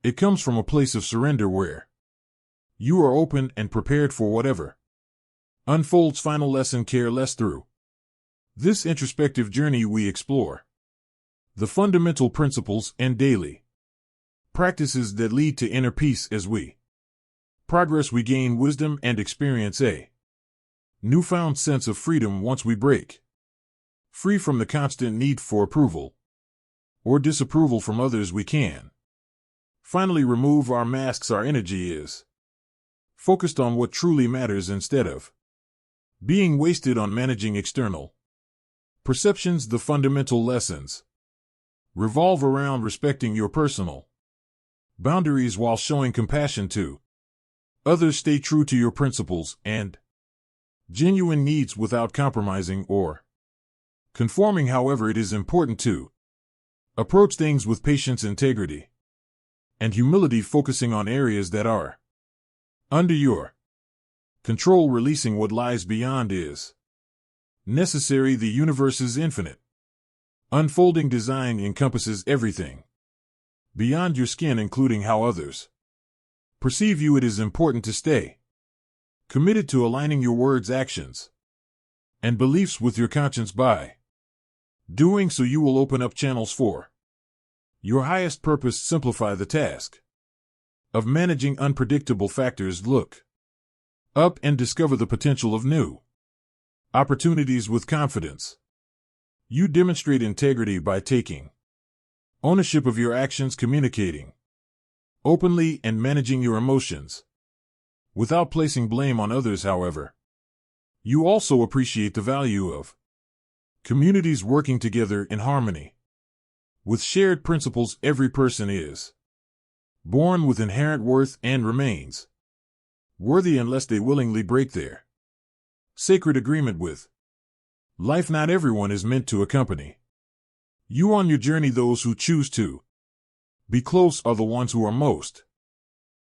It comes from a place of surrender where you are open and prepared for whatever unfolds. Final lesson: care less. Through this introspective journey, we explore the fundamental principles and daily practices that lead to inner peace. As we progress, we gain wisdom and experience a newfound sense of freedom. Once we break free from the constant need for approval or disapproval from others, we can finally remove our masks. Our energy is focused on what truly matters instead of being wasted on managing external perceptions. The fundamental lessons revolve around respecting your personal boundaries while showing compassion to others. Stay true to your principles and genuine needs without compromising or conforming. However, it is important to approach things with patience, integrity, and humility, focusing on areas that are under your control. Releasing what lies beyond is necessary. The universe's infinite unfolding design encompasses everything beyond your skin, including how others perceive you. It is important to stay committed to aligning your words, actions, and beliefs with your conscience. By doing so, you will open up channels for your highest purpose. Simplify the task of managing unpredictable factors. Look up and discover the potential of new opportunities with confidence. You demonstrate integrity by taking ownership of your actions, communicating openly, and managing your emotions without placing blame on others. However, you also appreciate the value of communities working together in harmony with shared principles. Every person is born with inherent worth and remains worthy unless they willingly break their sacred agreement with life. Not everyone is meant to accompany you on your journey. Those who choose to be close are the ones who are most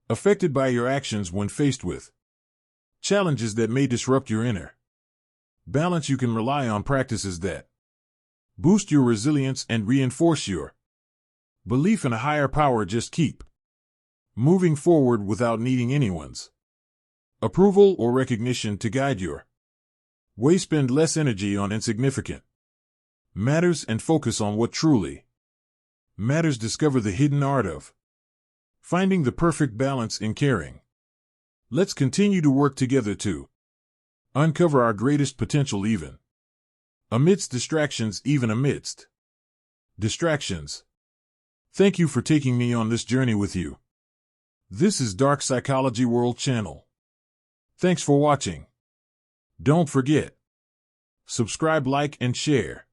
affected by your actions. When faced with challenges that may disrupt your inner balance, you can rely on practices that boost your resilience and reinforce your belief in a higher power. Just keep moving forward without needing anyone's approval or recognition to guide your way. Spend less energy on insignificant matters and focus on what truly matters. Discover the hidden art of finding the perfect balance in caring. Let's continue to work together to uncover our greatest potential, even amidst distractions. Thank you for taking me on this journey with you. This is Dark Psychology World Channel. Thanks for watching. Don't forget, subscribe, like, and share.